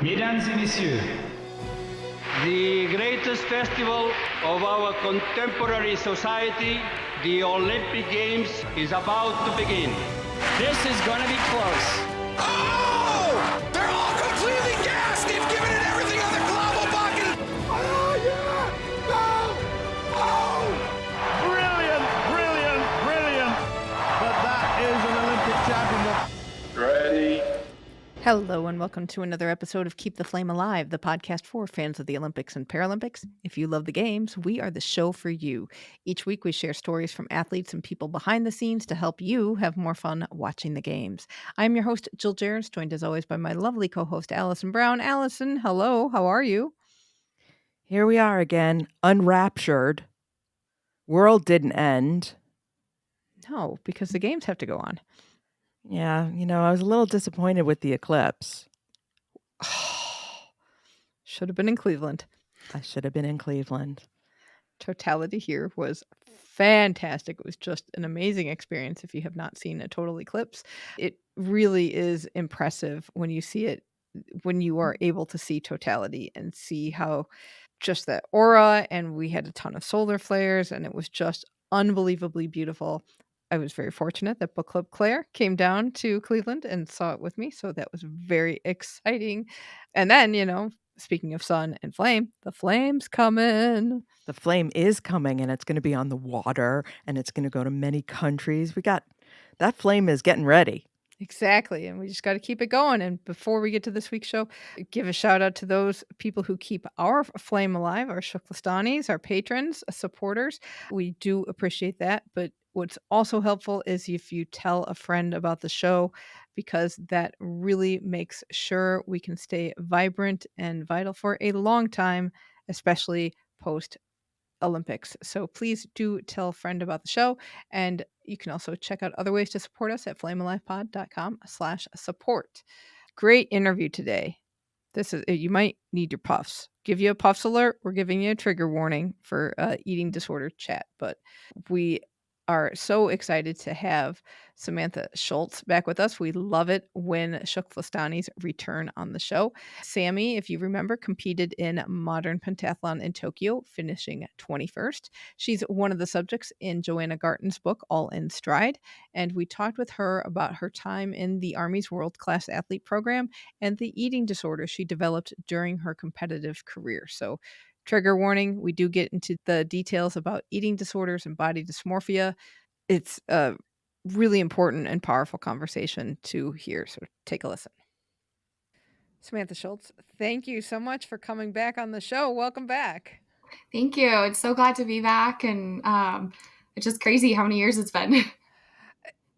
Mesdames et messieurs, The greatest festival of our contemporary society, the Olympic Games, is about to begin. This is going to be close. Oh! They're all completely gassed! They've given it everything on the global bucket! Oh, yeah! Go! Oh! Brilliant, brilliant, brilliant. But that is an Olympic championship. Ready. Hello and welcome to another episode of Keep the Flame Alive, the podcast for fans of the Olympics and Paralympics. If you love the games, we are the show for you. Each week we share stories from athletes and people behind the scenes to help you have more fun watching the games. I'm your host, Jill Jarris, joined as always by my lovely co-host, Allison Brown. Allison, hello, how are you? Here we are again, unraptured. World didn't end. No, because the games have to go on. Yeah, I was a little disappointed with the eclipse. Should have been in Cleveland. I should have been in Cleveland. Totality here was fantastic. It was just an amazing experience if you have not seen a total eclipse. It really is impressive when you see it, when you are able to see totality and see how just that aura, and we had a ton of solar flares and it was just unbelievably beautiful. I was very fortunate that Book Club Claire came down to Cleveland and saw it with me, so that was very exciting. And then, speaking of sun and flame, the flame's coming. The flame is coming and it's going to be on the water and it's going to go to many countries. That flame is getting ready. Exactly. And we just got to keep it going. And before we get to this week's show, give a shout out to those people who keep our flame alive, our TKFLASTANis, our patrons, supporters. We do appreciate that. But what's also helpful is if you tell a friend about the show, because that really makes sure we can stay vibrant and vital for a long time, especially post Olympics. So please do tell a friend about the show. And you can also check out other ways to support us at flamealivepod.com/support. Great interview today. You might need your puffs. Give you a puffs alert. We're giving you a trigger warning for eating disorder chat, but we are so excited to have Samantha Schultz back with us. We love it when TKFLASTANis return on the show. Sammy, if you remember, competed in modern pentathlon in Tokyo, finishing 21st. She's one of the subjects in Johanna Garton's book, All in Stride. And we talked with her about her time in the Army's world-class athlete program and the eating disorder she developed during her competitive career. So trigger warning, we do get into the details about eating disorders and body dysmorphia. It's a really important and powerful conversation to hear, so take a listen. Samantha Schultz, thank you so much for coming back on the show. Welcome back. Thank you. It's so glad to be back, and it's just crazy how many years it's been.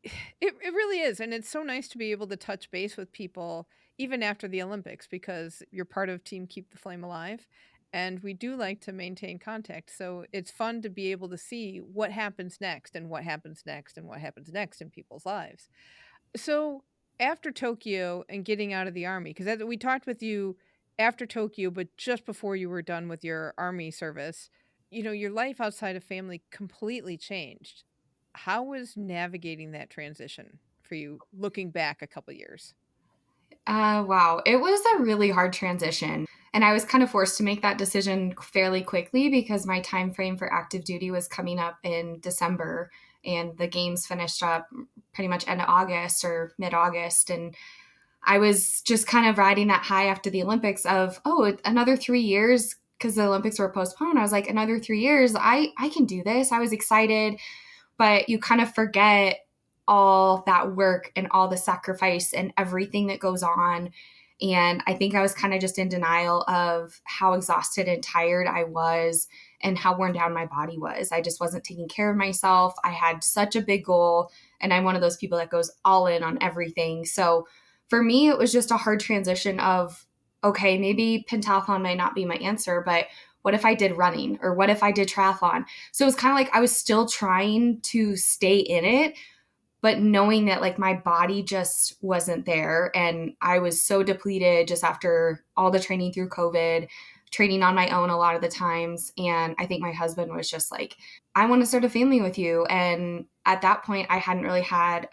It really is, and it's so nice to be able to touch base with people even after the Olympics, because you're part of Team Keep the Flame Alive, and we do like to maintain contact. So it's fun to be able to see what happens next and what happens next and what happens next in people's lives. So after Tokyo and getting out of the Army, because we talked with you after Tokyo, but just before you were done with your Army service, your life outside of family completely changed. How was navigating that transition for you, looking back a couple years? Wow. It was a really hard transition. And I was kind of forced to make that decision fairly quickly because my time frame for active duty was coming up in December, and the games finished up pretty much end of August or mid-August. And I was just kind of riding that high after the Olympics of, another 3 years, because the Olympics were postponed. I was like, another 3 years, I can do this. I was excited, but you kind of forget all that work and all the sacrifice and everything that goes on. And I think I was kind of just in denial of how exhausted and tired I was and how worn down my body was. I just wasn't taking care of myself. I had such a big goal, and I'm one of those people that goes all in on everything. So for me, it was just a hard transition of, okay, maybe pentathlon might not be my answer, but what if I did running, or what if I did triathlon? So it was kind of like I was still trying to stay in it, but knowing that like my body just wasn't there. And I was so depleted just after all the training through COVID, training on my own a lot of the times. And I think my husband was just like, I want to start a family with you. And at that point, I hadn't really had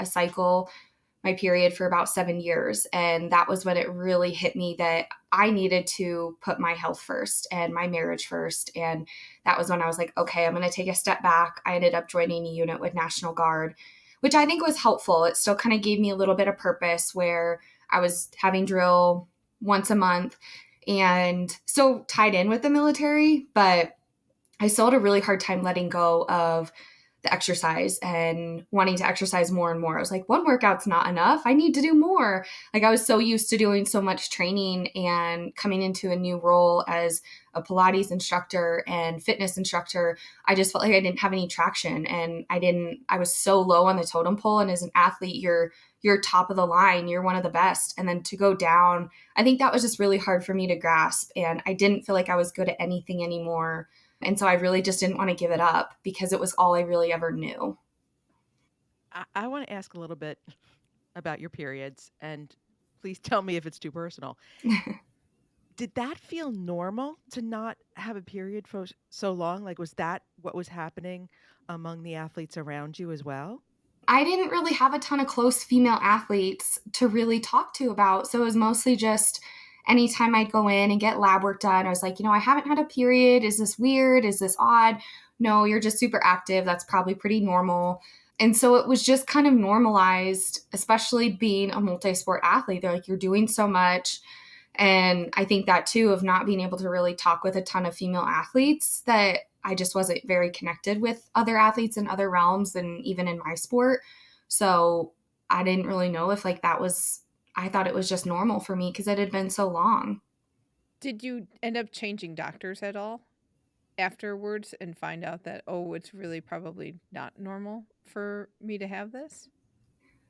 my period for about 7 years. And that was when it really hit me that I needed to put my health first and my marriage first. And that was when I was like, okay, I'm going to take a step back. I ended up joining a unit with National Guard, which I think was helpful. It still kind of gave me a little bit of purpose where I was having drill once a month and so tied in with the military, but I still had a really hard time letting go of the exercise and wanting to exercise more and more. I was like, one workout's not enough. I need to do more. Like I was so used to doing so much training and coming into a new role as a Pilates instructor and fitness instructor. I just felt like I didn't have any traction and I was so low on the totem pole. And as an athlete, you're top of the line. You're one of the best. And then to go down, I think that was just really hard for me to grasp. And I didn't feel like I was good at anything anymore. And so I really just didn't want to give it up because it was all I really ever knew. I want to ask a little bit about your periods, and please tell me if it's too personal. Did that feel normal to not have a period for so long? Like, was that what was happening among the athletes around you as well? I didn't really have a ton of close female athletes to really talk to about. So it was mostly just anytime I'd go in and get lab work done, I was like, I haven't had a period. Is this weird? Is this odd? No, you're just super active. That's probably pretty normal. And so it was just kind of normalized, especially being a multi-sport athlete. They're like, you're doing so much. And I think that too, of not being able to really talk with a ton of female athletes, that I just wasn't very connected with other athletes in other realms and even in my sport. So I didn't really know if I thought it was just normal for me because it had been so long. Did you end up changing doctors at all afterwards and find out that, oh, it's really probably not normal for me to have this?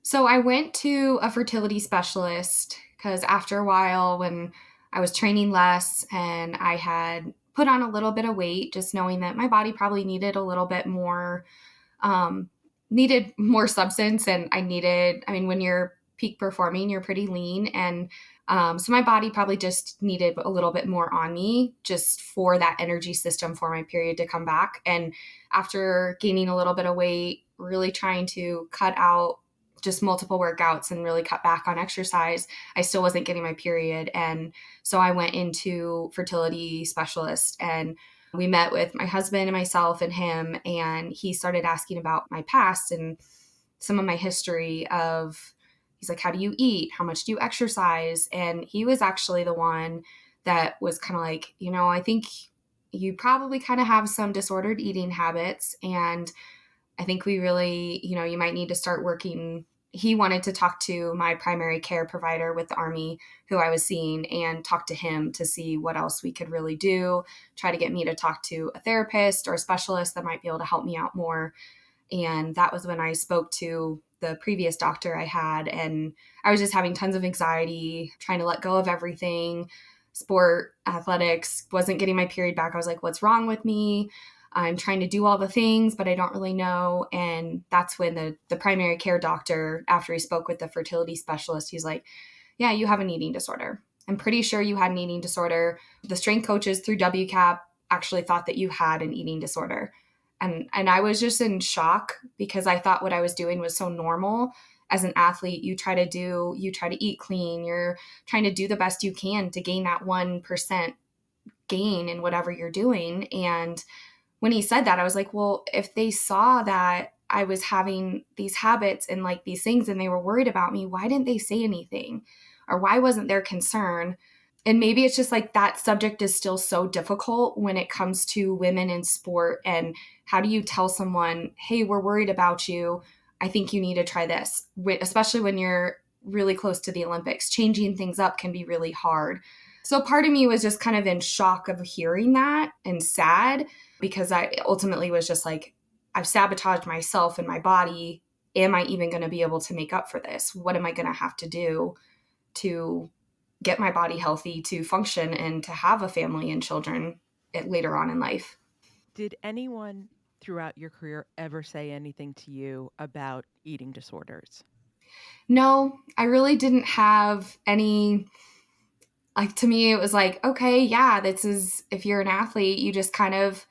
So I went to a fertility specialist because after a while, when I was training less and I had put on a little bit of weight, just knowing that my body probably needed a little bit more, needed more substance. And when you're peak performing, you're pretty lean. And so my body probably just needed a little bit more on me just for that energy system for my period to come back. And after gaining a little bit of weight, really trying to cut out just multiple workouts and really cut back on exercise, I still wasn't getting my period. And so I went into fertility specialist and we met with my husband and myself and him, and he started asking about my past and some of my history of, he's like, how do you eat? How much do you exercise? And he was actually the one that was kind of like, I think you probably kind of have some disordered eating habits. And I think we really, you might need to start working. He wanted to talk to my primary care provider with the Army, who I was seeing, and talk to him to see what else we could really do, try to get me to talk to a therapist or a specialist that might be able to help me out more. And that was when I spoke to the previous doctor I had, and I was just having tons of anxiety, trying to let go of everything. Sport, athletics, wasn't getting my period back. I was like, what's wrong with me? I'm trying to do all the things, but I don't really know. And that's when the primary care doctor, after he spoke with the fertility specialist, he's like, yeah, you have an eating disorder. I'm pretty sure you had an eating disorder. The strength coaches through WCAP actually thought that you had an eating disorder. And I was just in shock because I thought what I was doing was so normal. As an athlete, you try to eat clean. You're trying to do the best you can to gain that 1% gain in whatever you're doing. And when he said that, I was like, well, if they saw that I was having these habits and like these things and they were worried about me, why didn't they say anything? Or why wasn't there concern? And maybe it's just like that subject is still so difficult when it comes to women in sport. And how do you tell someone, hey, we're worried about you. I think you need to try this, especially when you're really close to the Olympics. Changing things up can be really hard. So part of me was just kind of in shock of hearing that and sad, because I ultimately was just like, I've sabotaged myself and my body. Am I even going to be able to make up for this? What am I going to have to do to get my body healthy, to function and to have a family and children later on in life? Did anyone throughout your career ever say anything to you about eating disorders? No, I really didn't have any. Like, to me, it was like, okay, yeah, this is, if you're an athlete, you just kind of,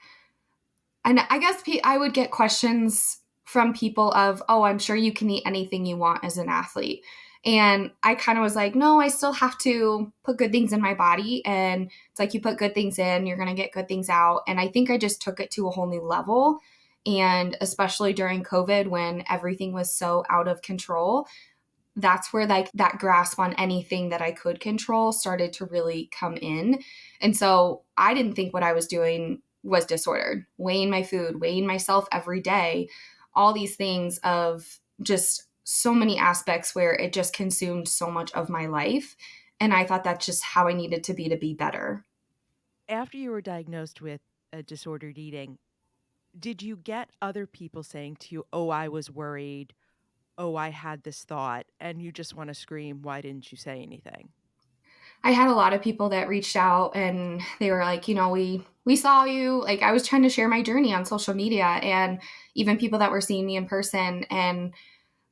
and I guess I would get questions from people of, oh, I'm sure you can eat anything you want as an athlete. And I kind of was like, no, I still have to put good things in my body. And it's like, you put good things in, you're going to get good things out. And I think I just took it to a whole new level. And especially during COVID, when everything was so out of control, that's where like that grasp on anything that I could control started to really come in. And so I didn't think what I was doing was disordered. Weighing my food, weighing myself every day, all these things of just so many aspects where it just consumed so much of my life. And I thought that's just how I needed to be better. After you were diagnosed with disordered eating, did you get other people saying to you, "Oh, I was worried. Oh, I had this thought," and you just want to scream, "Why didn't you say anything?" I had a lot of people that reached out and they were like, we saw you. Like, I was trying to share my journey on social media, and even people that were seeing me in person, and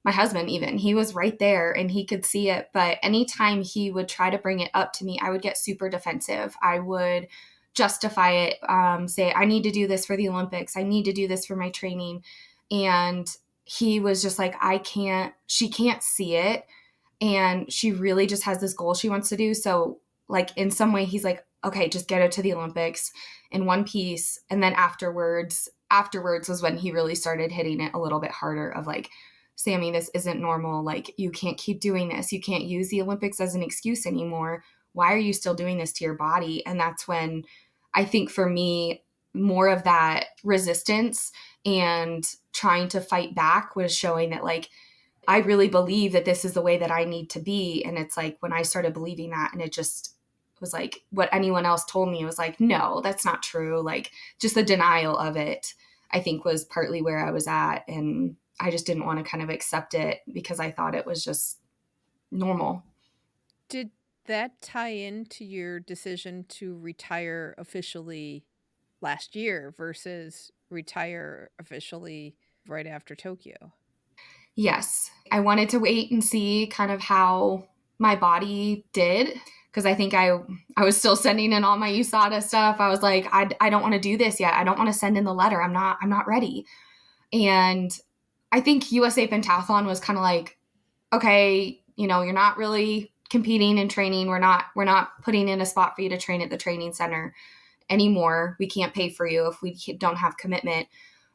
my husband, even, he was right there and he could see it. But anytime he would try to bring it up to me, I would get super defensive. I would justify it, say, I need to do this for the Olympics. I need to do this for my training. And he was just like, she can't see it. And she really just has this goal she wants to do. So, like, in some way, he's like, okay, just get her to the Olympics in one piece. And then afterwards was when he really started hitting it a little bit harder of like, Sammy, this isn't normal. Like, you can't keep doing this. You can't use the Olympics as an excuse anymore. Why are you still doing this to your body? And that's when I think for me, more of that resistance and trying to fight back was showing that, like, I really believe that this is the way that I need to be. And it's like when I started believing that, and it just was like what anyone else told me, it was like, no, that's not true. Like, just the denial of it, I think, was partly where I was at. And I just didn't want to kind of accept it because I thought it was just normal. Did that tie into your decision to retire officially last year versus retire officially right after Tokyo? Yes. I wanted to wait and see kind of how my body did, because I think I was still sending in all my USADA stuff. I was like, I don't want to do this yet. I don't want to send in the letter. I'm not ready. And I think USA Pentathlon was kind of like, okay, you're not really competing and training. We're not putting in a spot for you to train at the training center anymore. We can't pay for you if we don't have commitment.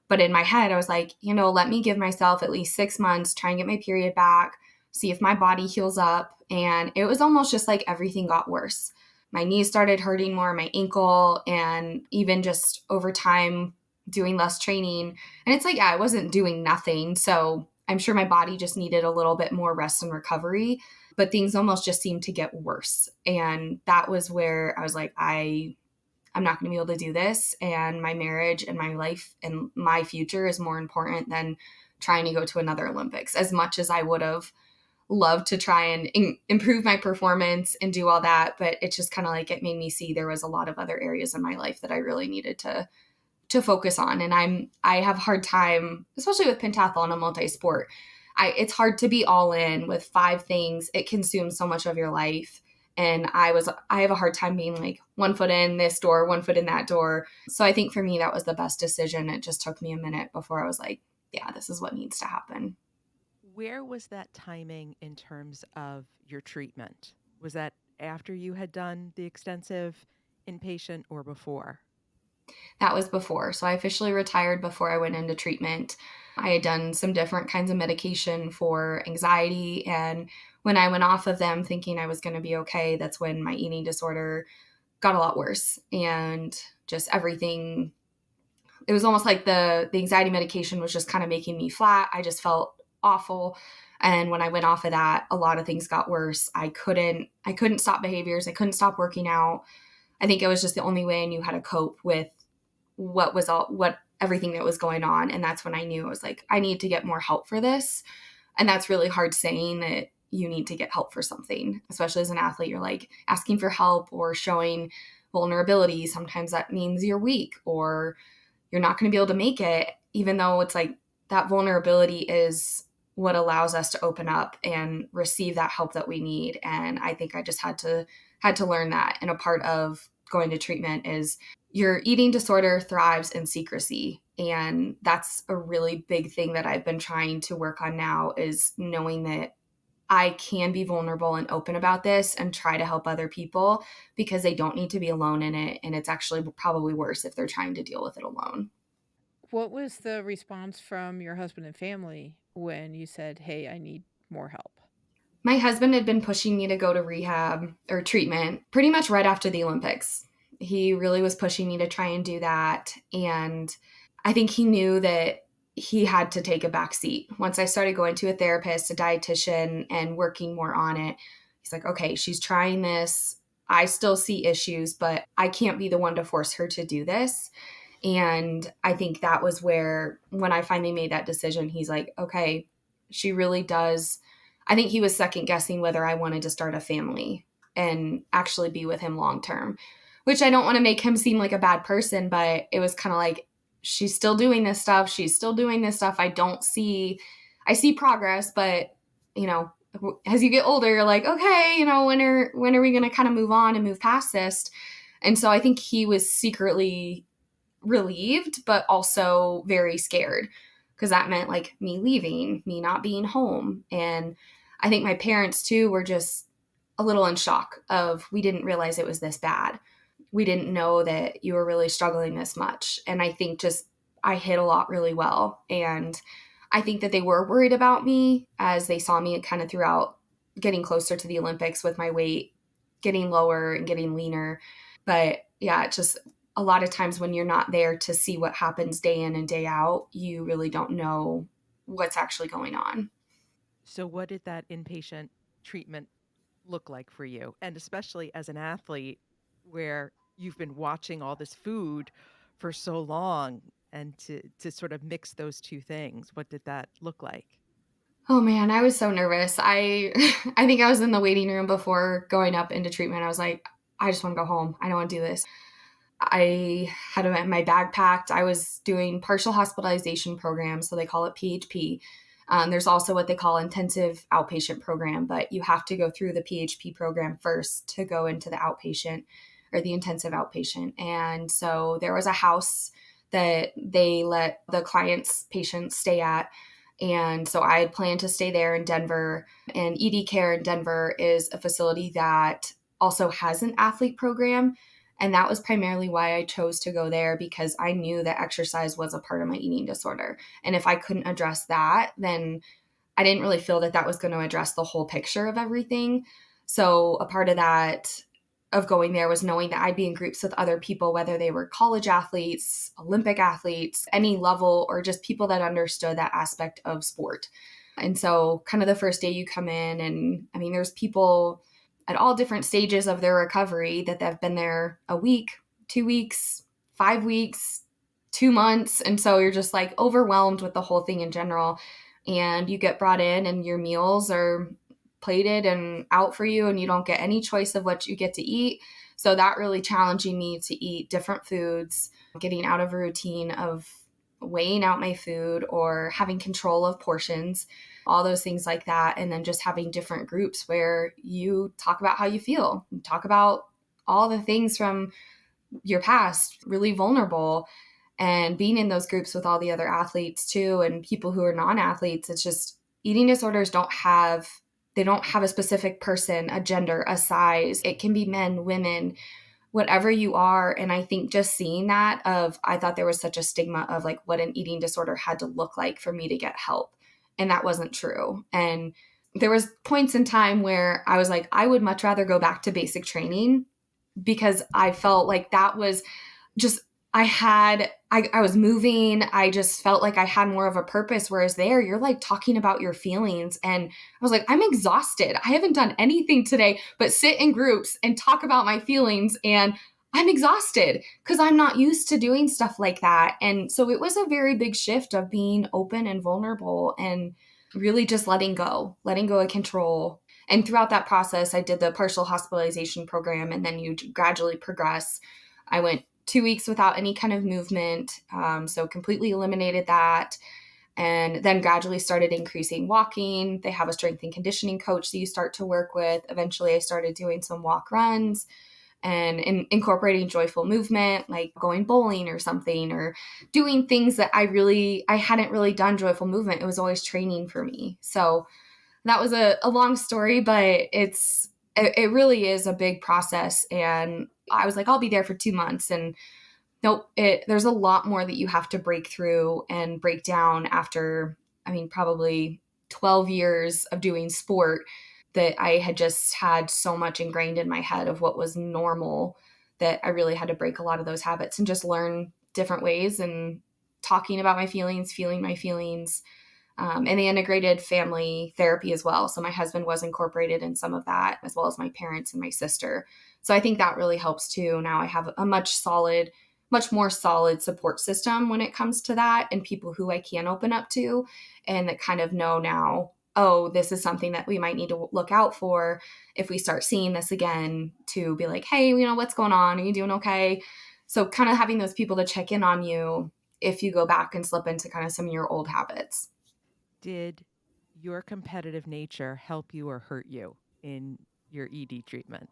But in my head, I was like, let me give myself at least 6 months, try and get my period back, see if my body heals up. And it was almost just like everything got worse. My knees started hurting more, my ankle, and even just over time doing less training. And it's like, yeah, I wasn't doing nothing. So I'm sure my body just needed a little bit more rest and recovery, but things almost just seemed to get worse. And that was where I was like, I'm not going to be able to do this. And my marriage and my life and my future is more important than trying to go to another Olympics. As much as I would have loved to try and improve my performance and do all that, but it's just kind of like it made me see there was a lot of other areas in my life that I really needed to focus on. And I have a hard time, especially with pentathlon and multi-sport. It's hard to be all in with 5 things. It consumes so much of your life. And I have a hard time being like 1 foot in this door, 1 foot in that door. So I think for me, that was the best decision. It just took me a minute before I was like, yeah, this is what needs to happen. Where was that timing in terms of your treatment? Was that after you had done the extensive inpatient or before? That was before. So I officially retired before I went into treatment. I had done some different kinds of medication for anxiety. And when I went off of them thinking I was going to be okay, that's when my eating disorder got a lot worse. And just everything, it was almost like the anxiety medication was just kind of making me flat. I just felt awful. And when I went off of that, a lot of things got worse. I couldn't stop behaviors. I couldn't stop working out. I think it was just the only way I knew how to cope with what everything that was going on. And that's when I knew I was like, I need to get more help for this. And that's really hard saying that you need to get help for something, especially as an athlete. You're like asking for help or showing vulnerability. Sometimes that means you're weak or you're not going to be able to make it, even though it's like that vulnerability is what allows us to open up and receive that help that we need. And I think I just had to learn that. And a part of going to treatment is your eating disorder thrives in secrecy. And that's a really big thing that I've been trying to work on now, is knowing that I can be vulnerable and open about this and try to help other people because they don't need to be alone in it. And it's actually probably worse if they're trying to deal with it alone. What was the response from your husband and family when you said, hey, I need more help? My husband had been pushing me to go to rehab or treatment pretty much right after the Olympics. He really was pushing me to try and do that. And I think he knew that he had to take a back seat. Once I started going to a therapist, a dietitian, and working more on it, he's like, okay, she's trying this. I still see issues, but I can't be the one to force her to do this. And I think that was where, when I finally made that decision, he's like, okay, she really does. I think he was second guessing whether I wanted to start a family and actually be with him long term, which I don't want to make him seem like a bad person, but it was kind of like, she's still doing this stuff. She's still doing this stuff. I see progress, but as you get older, you're like, okay, when are we going to kind of move on and move past this? And so I think he was secretly relieved, but also very scared because that meant like me leaving, me not being home. And I think my parents too were just a little in shock of, we didn't realize it was this bad. We didn't know that you were really struggling this much. And I think just I hit a lot really well. And I think that they were worried about me as they saw me kind of throughout getting closer to the Olympics with my weight getting lower and getting leaner. But yeah, it's just a lot of times when you're not there to see what happens day in and day out, you really don't know what's actually going on. So what did that inpatient treatment look like for you? And especially as an athlete where you've been watching all this food for so long, and to sort of mix those two things, what did that look like? Oh man, I was so nervous. I I think I was in the waiting room before going up into treatment. I was like, I just want to go home. I don't want to do this. I had my bag packed. I was doing partial hospitalization program, so they call it PHP. There's also what they call intensive outpatient program, but you have to go through the PHP program first to go into the outpatient or the intensive outpatient. And so there was a house that they let the clients' patients stay at. And so I had planned to stay there in Denver. And ED Care in Denver is a facility that also has an athlete program. And that was primarily why I chose to go there, because I knew that exercise was a part of my eating disorder. And if I couldn't address that, then I didn't really feel that that was going to address the whole picture of everything. So a part of that, of going there, was knowing that I'd be in groups with other people, whether they were college athletes, Olympic athletes, any level, or just people that understood that aspect of sport. And so kind of the first day you come in, and I mean, there's people at all different stages of their recovery that they've been there a week, 2 weeks, 5 weeks, 2 months. And so you're just like overwhelmed with the whole thing in general. And you get brought in and your meals are plated and out for you, and you don't get any choice of what you get to eat. So that really challenging me to eat different foods, getting out of a routine of weighing out my food or having control of portions, all those things like that. And then just having different groups where you talk about how you feel, you talk about all the things from your past, really vulnerable. And being in those groups with all the other athletes too, and people who are non-athletes, it's just eating disorders don't have a specific person, a gender, a size. It can be men, women, whatever you are. And I think just seeing that I thought there was such a stigma of like what an eating disorder had to look like for me to get help. And that wasn't true. And there was points in time where I was like, I would much rather go back to basic training, because I felt like that was just, I was moving. I just felt like I had more of a purpose. Whereas there, you're like talking about your feelings. And I was like, I'm exhausted. I haven't done anything today but sit in groups and talk about my feelings. And I'm exhausted because I'm not used to doing stuff like that. And so it was a very big shift of being open and vulnerable and really just letting go of control. And throughout that process, I did the partial hospitalization program, and then you gradually progress. I went 2 weeks without any kind of movement, so completely eliminated that, and then gradually started increasing walking. They have a strength and conditioning coach that you start to work with. Eventually, I started doing some walk runs and incorporating joyful movement, like going bowling or something, or doing things that I hadn't really done joyful movement. It was always training for me. So That was a long story, but it really is a big process. And I was like, I'll be there for 2 months. And nope, there's a lot more that you have to break through and break down after, I mean, probably 12 years of doing sport, that I had just had so much ingrained in my head of what was normal, that I really had to break a lot of those habits and just learn different ways and talking about my feelings, feeling my feelings, and the integrated family therapy as well. So my husband was incorporated in some of that, as well as my parents and my sister. So I think that really helps too. Now I have a much more solid support system when it comes to that, and people who I can open up to and that kind of know now, oh, this is something that we might need to look out for if we start seeing this again, to be like, hey, what's going on? Are you doing okay? So kind of having those people to check in on you if you go back and slip into kind of some of your old habits. Did your competitive nature help you or hurt you in your ED treatment?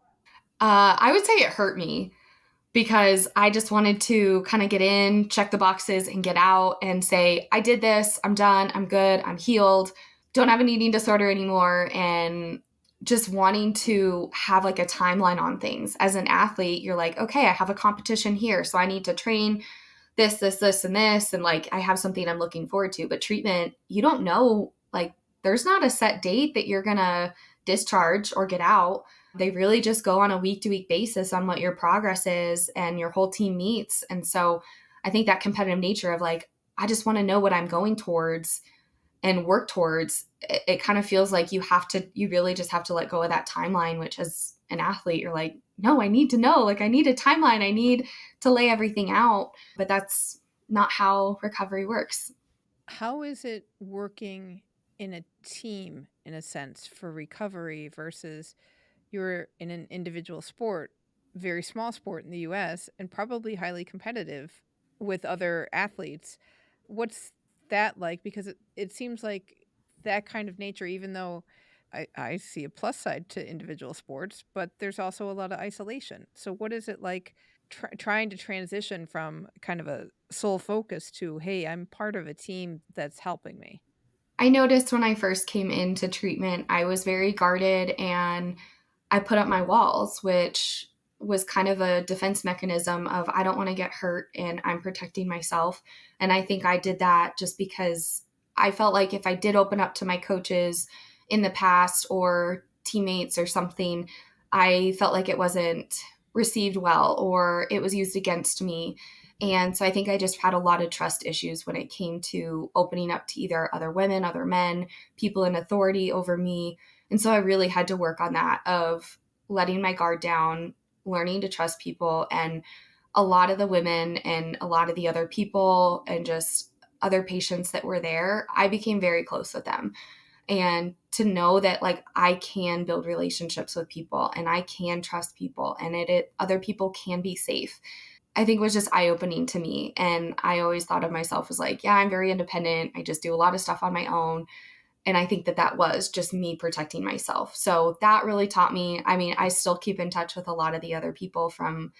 I would say it hurt me, because I just wanted to kind of get in, check the boxes, and get out and say, I did this, I'm done, I'm good, I'm healed, don't have an eating disorder anymore. And just wanting to have like a timeline on things. As an athlete, you're like, okay, I have a competition here, so I need to train this, and this, and like I have something I'm looking forward to. But treatment, you don't know, like there's not a set date that you're gonna discharge or get out. They really just go on a week to week basis on what your progress is, and your whole team meets. And so I think that competitive nature of like, I just want to know what I'm going towards and work towards, it kind of feels like you really just have to let go of that timeline, which as an athlete, you're like, no, I need to know, like I need a timeline. I need to lay everything out. But that's not how recovery works. How is it working in a team, in a sense, for recovery versus you're in an individual sport, very small sport in the US, and probably highly competitive with other athletes? What's that like? Because it seems like that kind of nature, even though I see a plus side to individual sports, but there's also a lot of isolation. So, what is it like trying to transition from kind of a sole focus to, hey, I'm part of a team that's helping me? I noticed when I first came into treatment, I was very guarded and I put up my walls, which was kind of a defense mechanism of I don't want to get hurt and I'm protecting myself. And I think I did that just because I felt like if I did open up to my coaches in the past or teammates or something, I felt like it wasn't received well or it was used against me. And so I think I just had a lot of trust issues when it came to opening up to either other women, other men, people in authority over me. And so I really had to work on that of letting my guard down, learning to trust people. And a lot of the women and a lot of the other people and just other patients that were there, I became very close with them. And to know that like I can build relationships with people and I can trust people and other people can be safe, I think was just eye-opening to me. And I always thought of myself as like, yeah, I'm very independent. I just do a lot of stuff on my own. And I think that was just me protecting myself. So that really taught me. I mean, I still keep in touch with a lot of the other people from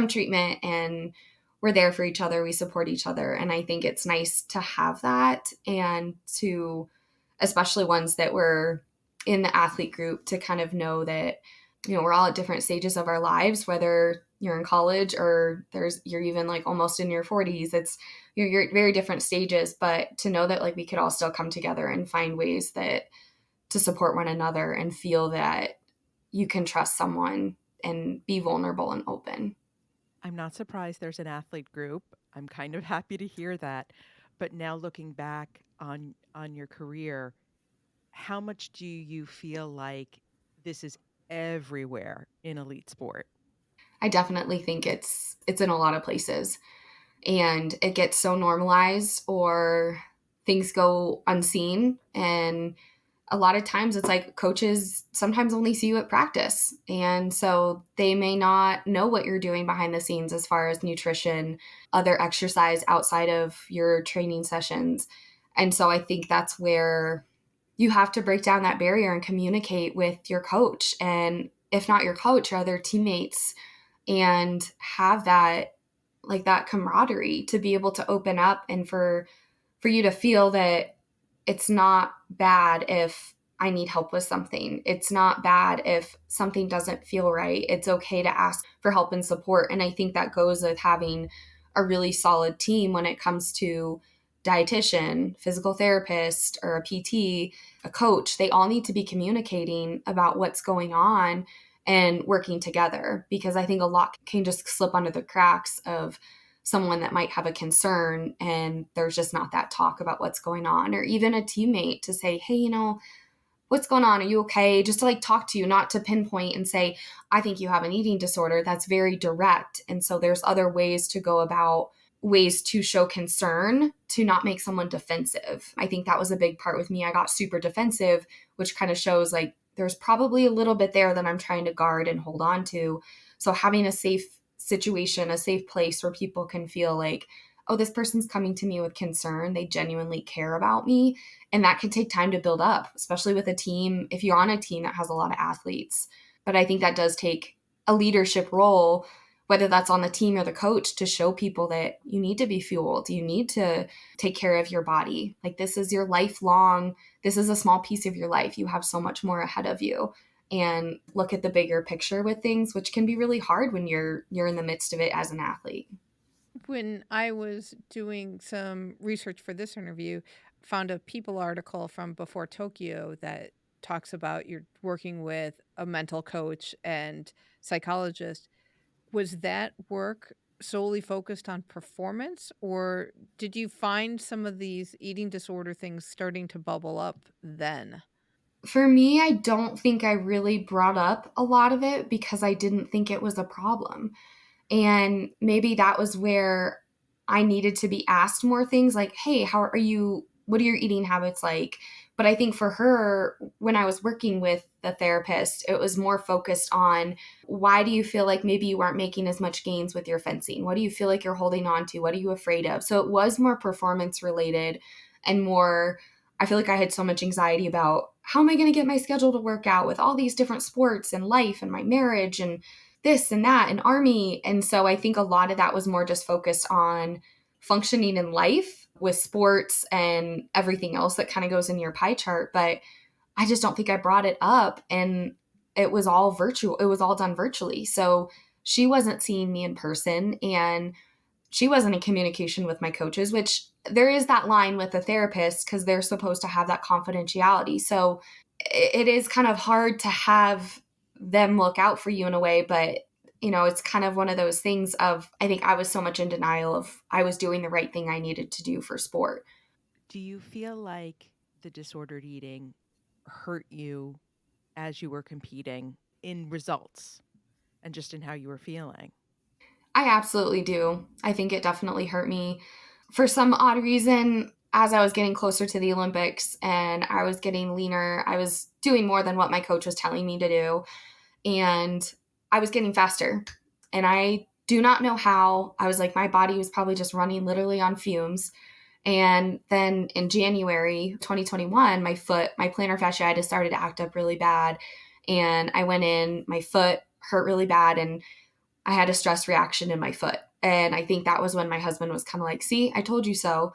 treatment, and we're there for each other. We support each other. And I think it's nice to have that, and to, especially ones that were in the athlete group, to kind of know that, we're all at different stages of our lives, whether you're in college or you're even like almost in your 40s. You're at very different stages, but to know that like we could all still come together and find ways that to support one another and feel that you can trust someone and be vulnerable and open. I'm not surprised there's an athlete group. I'm kind of happy to hear that. But now looking back on your career, how much do you feel like this is everywhere in elite sport? I definitely think it's in a lot of places, and it gets so normalized or things go unseen. And a lot of times it's like coaches sometimes only see you at practice. And so they may not know what you're doing behind the scenes as far as nutrition, other exercise outside of your training sessions. And so I think that's where you have to break down that barrier and communicate with your coach. And if not your coach, your other teammates, and have that like that camaraderie to be able to open up, and for you to feel that it's not bad if I need help with something. It's not bad if something doesn't feel right. It's okay to ask for help and support. And I think that goes with having a really solid team when it comes to dietitian, physical therapist, or a PT, a coach. They all need to be communicating about what's going on and working together, because I think a lot can just slip under the cracks of someone that might have a concern and there's just not that talk about what's going on, or even a teammate to say, hey, what's going on? Are you okay? Just to like talk to you, not to pinpoint and say, I think you have an eating disorder. That's very direct. And so there's other ways to go about ways to show concern to not make someone defensive. I think that was a big part with me. I got super defensive, which kind of shows like there's probably a little bit there that I'm trying to guard and hold on to. So having a safe situation, a safe place where people can feel like, oh, this person's coming to me with concern. They genuinely care about me. And that can take time to build up, especially with a team, if you're on a team that has a lot of athletes. But I think that does take a leadership role, whether that's on the team or the coach, to show people that you need to be fueled. You need to take care of your body. Like, this is your lifelong, this is a small piece of your life. You have so much more ahead of you. And look at the bigger picture with things, which can be really hard when you're in the midst of it as an athlete. When I was doing some research for this interview, found a People article from before Tokyo that talks about you're working with a mental coach and psychologist. Was that work solely focused on performance, or did you find some of these eating disorder things starting to bubble up then? For me, I don't think I really brought up a lot of it because I didn't think it was a problem. And maybe that was where I needed to be asked more things like, hey, how are you? What are your eating habits like? But I think for her, when I was working with the therapist, it was more focused on, why do you feel like maybe you weren't making as much gains with your fencing? What do you feel like you're holding on to? What are you afraid of? So it was more performance related and more, I feel like I had so much anxiety about, how am I going to get my schedule to work out with all these different sports and life and my marriage and this and that and army. And so I think a lot of that was more just focused on functioning in life with sports and everything else that kind of goes in your pie chart. But I just don't think I brought it up, and it was all virtual. It was all done virtually. So she wasn't seeing me in person, and she wasn't in communication with my coaches, which there is that line with the therapist because they're supposed to have that confidentiality. So it is kind of hard to have them look out for you in a way, but it's kind of one of those things of, I think I was so much in denial of I was doing the right thing I needed to do for sport. Do you feel like the disordered eating hurt you as you were competing in results and just in how you were feeling? I absolutely do. I think it definitely hurt me. For some odd reason, as I was getting closer to the Olympics and I was getting leaner, I was doing more than what my coach was telling me to do. And I was getting faster. And I do not know how. I was like, my body was probably just running literally on fumes. And then in January 2021, my plantar fasciitis started to act up really bad. And I went in, my foot hurt really bad, and I had a stress reaction in my foot. And I think that was when my husband was kind of like, see, I told you so.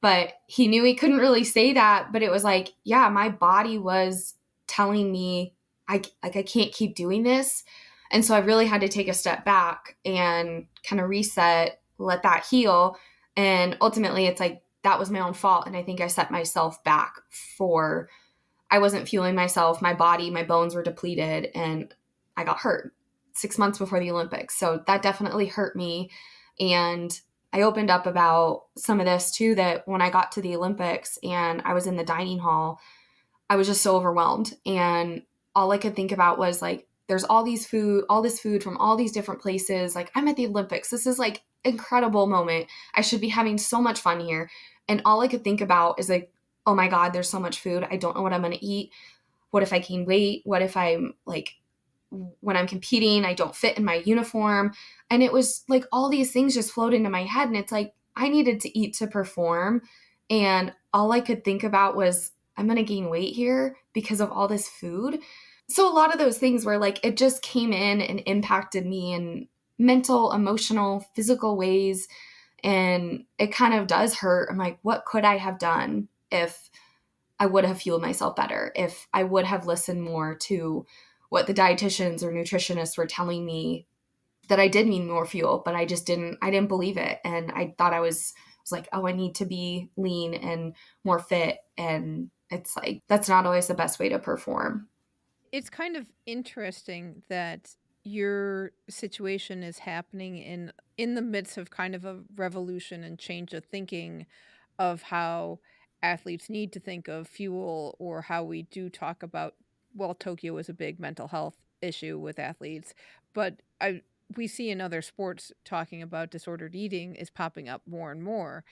But he knew he couldn't really say that. But it was like, yeah, my body was telling me, I can't keep doing this. And so I really had to take a step back and kind of reset, let that heal. And ultimately, it's like, that was my own fault. And I think I set myself back I wasn't fueling myself. My body, my bones were depleted, and I got hurt 6 months before the Olympics. So that definitely hurt me. And I opened up about some of this too, that when I got to the Olympics and I was in the dining hall, I was just so overwhelmed. And all I could think about was like, there's all this food from all these different places. Like, I'm at the Olympics. This is like incredible moment. I should be having so much fun here. And all I could think about is like, oh my God, there's so much food. I don't know what I'm going to eat. What if I gain weight? What if I'm like, when I'm competing, I don't fit in my uniform? And it was like all these things just float into my head. And it's like, I needed to eat to perform. And all I could think about was, I'm going to gain weight here because of all this food. So a lot of those things were like, it just came in and impacted me in mental, emotional, physical ways. And it kind of does hurt. I'm like, what could I have done if I would have fueled myself better, if I would have listened more to what the dietitians or nutritionists were telling me, that I did need more fuel, but I didn't believe it. And I thought I was like, oh, I need to be lean and more fit. And it's like, that's not always the best way to perform. It's kind of interesting that your situation is happening in the midst of kind of a revolution and change of thinking of how athletes need to think of fuel, or how we do talk about, well, Tokyo is a big mental health issue with athletes, but we see in other sports talking about disordered eating is popping up more and more.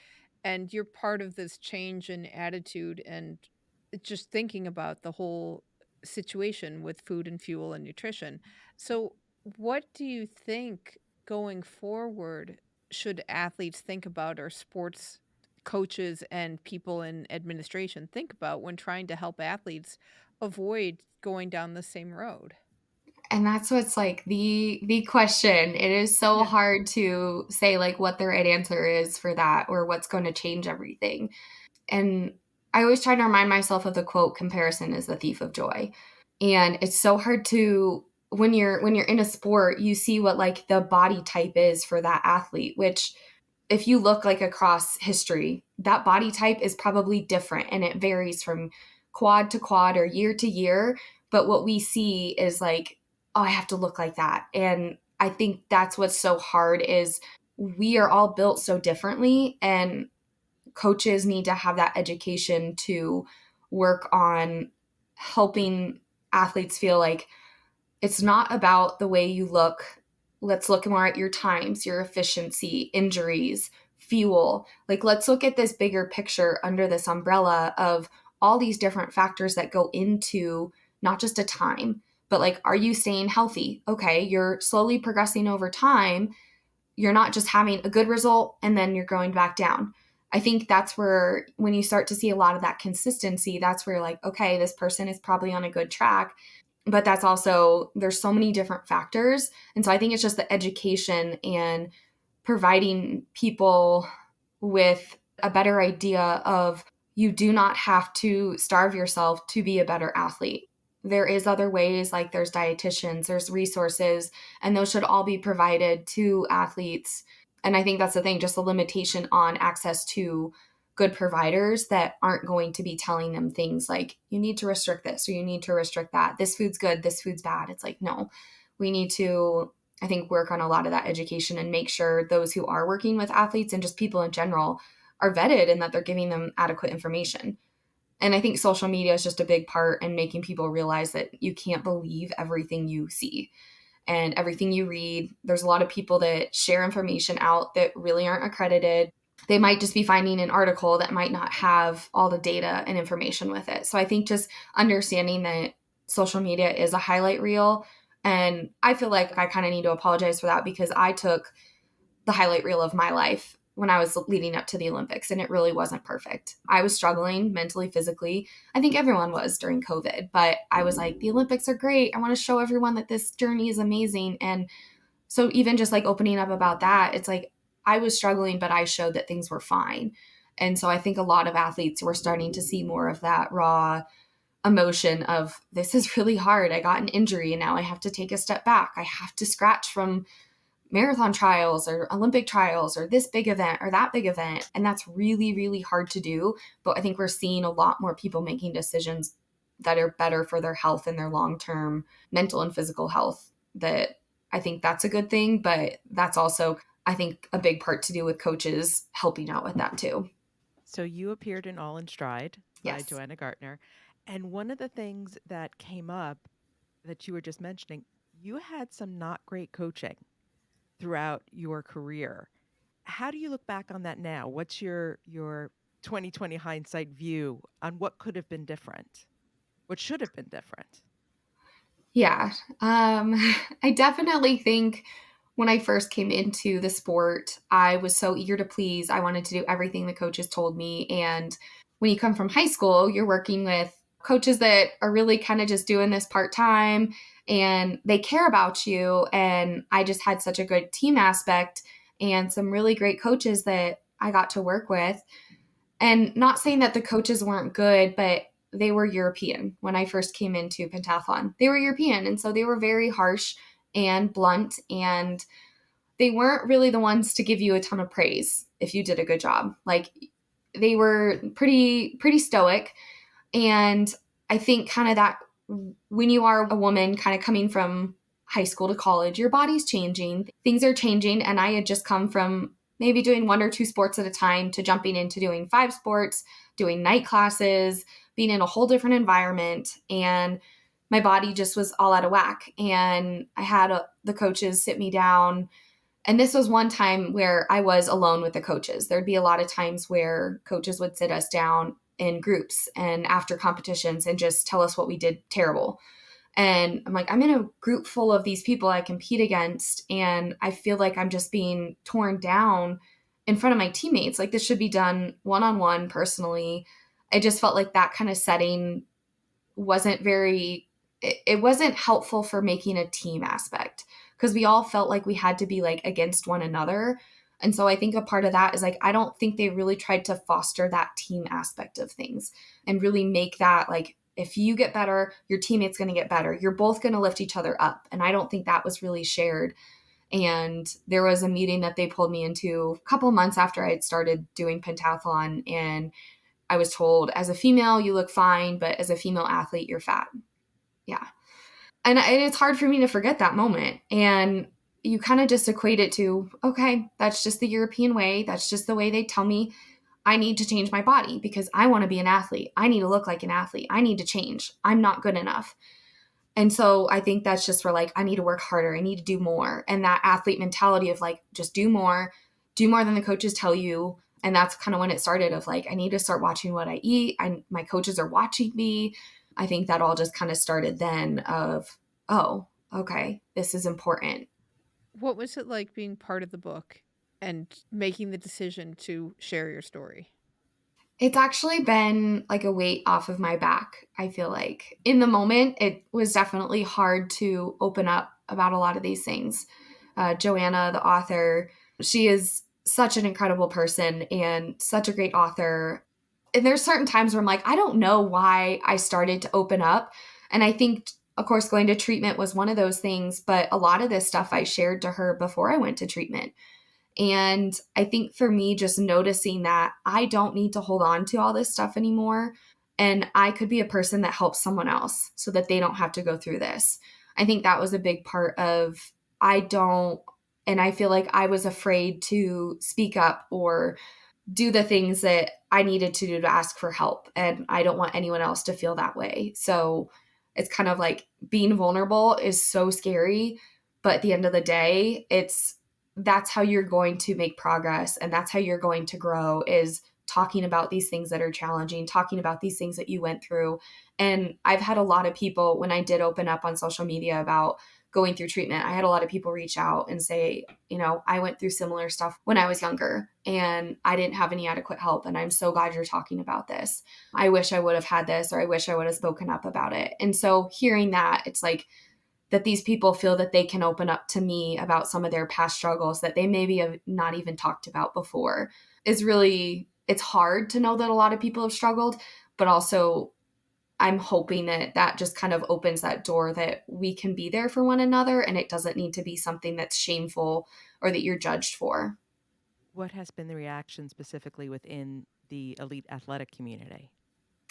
And you're part of this change in attitude and just thinking about the whole situation with food and fuel and nutrition. So, what do you think going forward should athletes think about, or sports coaches and people in administration think about when trying to help athletes avoid going down the same road? And that's what's like the question. It is so Yeah. hard to say like what the right answer is for that, or what's going to change everything. And I always try to remind myself of the quote, comparison is the thief of joy. And it's so hard to, when you're in a sport, you see what like the body type is for that athlete, which if you look like across history, that body type is probably different and it varies from quad to quad or year to year. But what we see is like, oh, I have to look like that. And I think that's what's so hard is we are all built so differently, and coaches need to have that education to work on helping athletes feel like it's not about the way you look. Let's look more at your times, your efficiency, injuries, fuel. Like, let's look at this bigger picture under this umbrella of all these different factors that go into not just a time, but like, are you staying healthy? Okay, you're slowly progressing over time. You're not just having a good result and then you're going back down. I think that's where, when you start to see a lot of that consistency, that's where you're like, okay, this person is probably on a good track. But that's also, there's so many different factors. And so I think it's just the education and providing people with a better idea of, you do not have to starve yourself to be a better athlete. There is other ways, like there's dietitians, there's resources, and those should all be provided to athletes. And I think that's the thing, just a limitation on access to good providers that aren't going to be telling them things like, you need to restrict this or you need to restrict that. This food's good, this food's bad. It's like, no, we need to, I think, work on a lot of that education and make sure those who are working with athletes and just people in general are vetted and that they're giving them adequate information. And I think social media is just a big part in making people realize that you can't believe everything you see and everything you read. There's a lot of people that share information out that really aren't accredited. They might just be finding an article that might not have all the data and information with it. So I think just understanding that social media is a highlight reel. And I feel like I kind of need to apologize for that, because I took the highlight reel of my life when I was leading up to the Olympics, and it really wasn't perfect. I was struggling mentally, physically. I think everyone was during COVID, but I was like, the Olympics are great. I want to show everyone that this journey is amazing. And so even just like opening up about that, it's like, I was struggling, but I showed that things were fine. And so I think a lot of athletes were starting to see more of that raw emotion of, this is really hard. I got an injury and now I have to take a step back. I have to scratch from marathon trials or Olympic trials or this big event or that big event. And that's really, really hard to do. But I think we're seeing a lot more people making decisions that are better for their health and their long-term mental and physical health. That I think that's a good thing. But that's also, I think, a big part to do with coaches helping out with that too. So you appeared in All in Stride by Yes. Johanna Gartner. And one of the things that came up that you were just mentioning, you had some not great coaching throughout your career. How do you look back on that now? What's your 2020 hindsight view on what could have been different? What should have been different? Yeah. I definitely think when I first came into the sport, I was so eager to please. I wanted to do everything the coaches told me. And when you come from high school, you're working with coaches that are really kind of just doing this part-time and they care about you. And I just had such a good team aspect and some really great coaches that I got to work with. And not saying that the coaches weren't good, but they were European when I first came into pentathlon. They were European, and so they were very harsh and blunt, and they weren't really the ones to give you a ton of praise if you did a good job. Like, they were pretty stoic. And I think kind of that when you are a woman kind of coming from high school to college, your body's changing, things are changing. And I had just come from maybe doing 1 or 2 sports at a time to jumping into doing 5 sports, doing night classes, being in a whole different environment. And my body just was all out of whack. And I had the coaches sit me down. And this was one time where I was alone with the coaches. There'd be a lot of times where coaches would sit us down in groups and after competitions and just tell us what we did terrible. And I'm like, I'm in a group full of these people I compete against, and I feel like I'm just being torn down in front of my teammates. Like, this should be done one-on-one personally. I just felt like that kind of setting wasn't it wasn't helpful for making a team aspect, because we all felt like we had to be like against one another. And so I think a part of that is like, I don't think they really tried to foster that team aspect of things and really make that like, if you get better, your teammate's going to get better. You're both going to lift each other up. And I don't think that was really shared. And there was a meeting that they pulled me into a couple months after I had started doing pentathlon. And I was told, as a female, you look fine, but as a female athlete, you're fat. Yeah. And it's hard for me to forget that moment. And you kind of just equate it to, okay, that's just the European way. That's just the way they tell me I need to change my body because I want to be an athlete. I need to look like an athlete. I need to change. I'm not good enough. And so I think that's just where like, I need to work harder. I need to do more. And that athlete mentality of like, just do more than the coaches tell you. And that's kind of when it started of like, I need to start watching what I eat. My coaches are watching me. I think that all just kind of started then of, oh, okay, this is important. What was it like being part of the book and making the decision to share your story? It's actually been like a weight off of my back, I feel like. In the moment, it was definitely hard to open up about a lot of these things. Johanna, the author, she is such an incredible person and such a great author. And there's certain times where I'm like, I don't know why I started to open up. And I think, of course, going to treatment was one of those things, but a lot of this stuff I shared to her before I went to treatment. And I think for me, just noticing that I don't need to hold on to all this stuff anymore. And I could be a person that helps someone else so that they don't have to go through this. I think that was a big part of and I feel like I was afraid to speak up or do the things that I needed to do to ask for help. And I don't want anyone else to feel that way. So it's kind of like being vulnerable is so scary. But at the end of the day, that's how you're going to make progress. And that's how you're going to grow, is talking about these things that are challenging, talking about these things that you went through. And I've had a lot of people, when I did open up on social media about going through treatment, I had a lot of people reach out and say, I went through similar stuff when I was younger and I didn't have any adequate help. And I'm so glad you're talking about this. I wish I would have had this, or I wish I would have spoken up about it. And so hearing that, it's like that these people feel that they can open up to me about some of their past struggles that they maybe have not even talked about before is really, it's hard to know that a lot of people have struggled, but also I'm hoping that just kind of opens that door that we can be there for one another, and it doesn't need to be something that's shameful or that you're judged for. What has been the reaction specifically within the elite athletic community?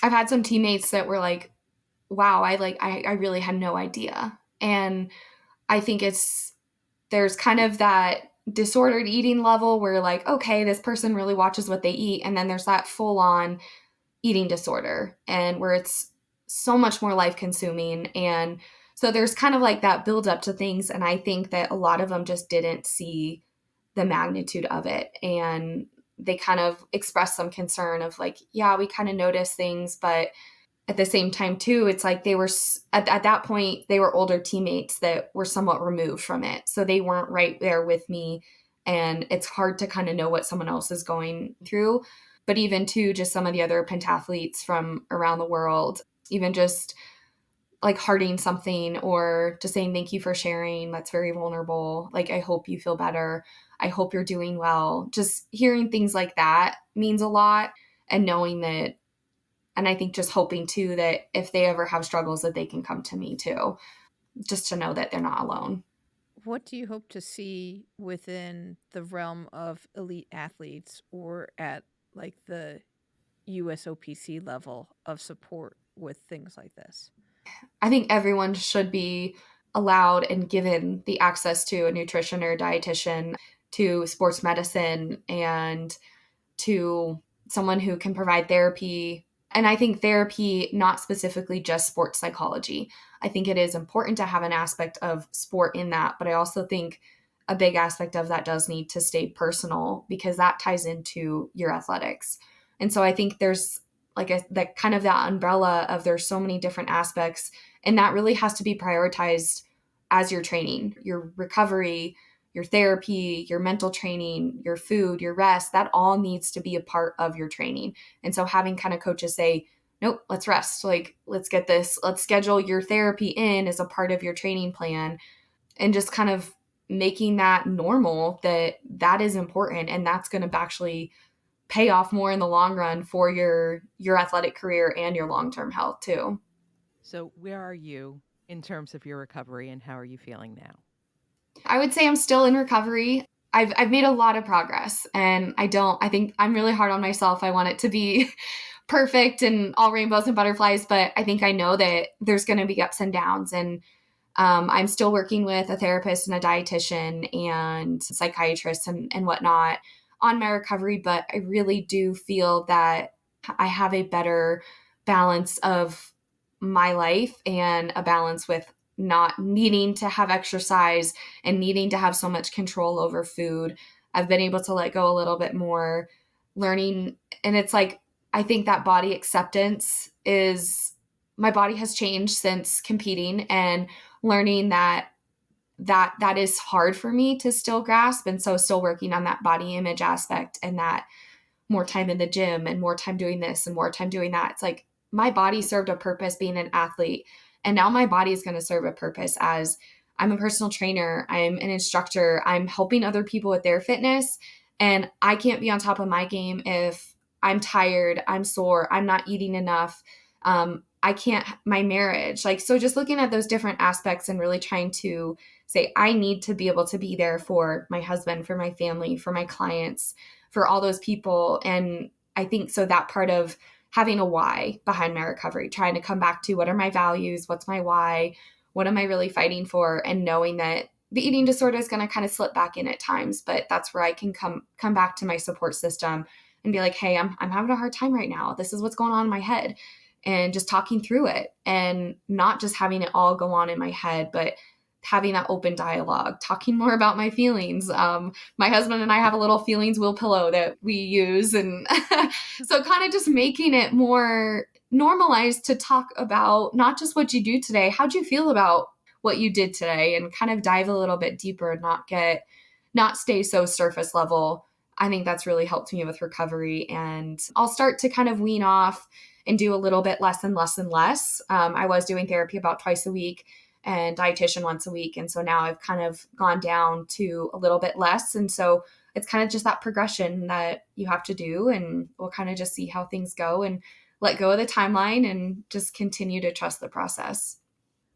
I've had some teammates that were like, wow, I really had no idea. And I think there's kind of that disordered eating level where like, okay, this person really watches what they eat. And then there's that full on eating disorder, and where it's so much more life consuming. And so there's kind of like that build up to things. And I think that a lot of them just didn't see the magnitude of it. And they kind of expressed some concern of like, yeah, we kind of noticed things, but at the same time too, it's like they were at that point, they were older teammates that were somewhat removed from it. So they weren't right there with me. And it's hard to kind of know what someone else is going through. But even too, just some of the other pentathletes from around the world, even just like hearting something or just saying, thank you for sharing. That's very vulnerable. Like, I hope you feel better. I hope you're doing well. Just hearing things like that means a lot. And knowing that And I think just hoping too that if they ever have struggles that they can come to me too, just to know that they're not alone. What do you hope to see within the realm of elite athletes or at like the USOPC level of support with things like this? I think everyone should be allowed and given the access to a nutrition or a dietitian, to sports medicine, and to someone who can provide therapy. And I think therapy, not specifically just sports psychology. I think it is important to have an aspect of sport in that, but I also think a big aspect of that does need to stay personal because that ties into your athletics. And so I think there's like that kind of that umbrella of there's so many different aspects, and that really has to be prioritized as you're training, your recovery, your therapy, your mental training, your food, your rest, that all needs to be a part of your training. And so having kind of coaches say, nope, let's rest. Like, let's get this, let's schedule your therapy in as a part of your training plan, and just kind of making that normal, that is important. And that's going to actually pay off more in the long run for your athletic career and your long-term health too. So where are you in terms of your recovery, and how are you feeling now? I would say I'm still in recovery. I've made a lot of progress, and I think I'm really hard on myself. I want it to be perfect and all rainbows and butterflies, but I think I know that there's going to be ups and downs. And I'm still working with a therapist and a dietitian and psychiatrist and whatnot on my recovery, but I really do feel that I have a better balance of my life and a balance with not needing to have exercise and needing to have so much control over food. I've been able to let go a little bit more, learning. And it's like, I think that body acceptance is, my body has changed since competing, and learning that is hard for me to still grasp. And so still working on that body image aspect, and that more time in the gym and more time doing this and more time doing that. It's like my body served a purpose being an athlete, and now my body is going to serve a purpose as I'm a personal trainer, I'm an instructor, I'm helping other people with their fitness. And I can't be on top of my game if I'm tired, I'm sore, I'm not eating enough. I can't, my marriage, like, so just looking at those different aspects and really trying to say, I need to be able to be there for my husband, for my family, for my clients, for all those people. And I think so that part of having a why behind my recovery, trying to come back to what are my values, what's my why, what am I really fighting for, and knowing that the eating disorder is going to kind of slip back in at times, but that's where I can come back to my support system and be like, hey, I'm having a hard time right now. This is what's going on in my head, and just talking through it, and not just having it all go on in my head, but having that open dialogue, talking more about my feelings. My husband and I have a little feelings wheel pillow that we use. And so kind of just making it more normalized to talk about not just what you do today, how'd you feel about what you did today, and kind of dive a little bit deeper and not stay so surface level. I think that's really helped me with recovery, and I'll start to kind of wean off and do a little bit less and less and less. I was doing therapy about twice a week and dietitian once a week. And so now I've kind of gone down to a little bit less. And so it's kind of just that progression that you have to do. And we'll kind of just see how things go and let go of the timeline and just continue to trust the process.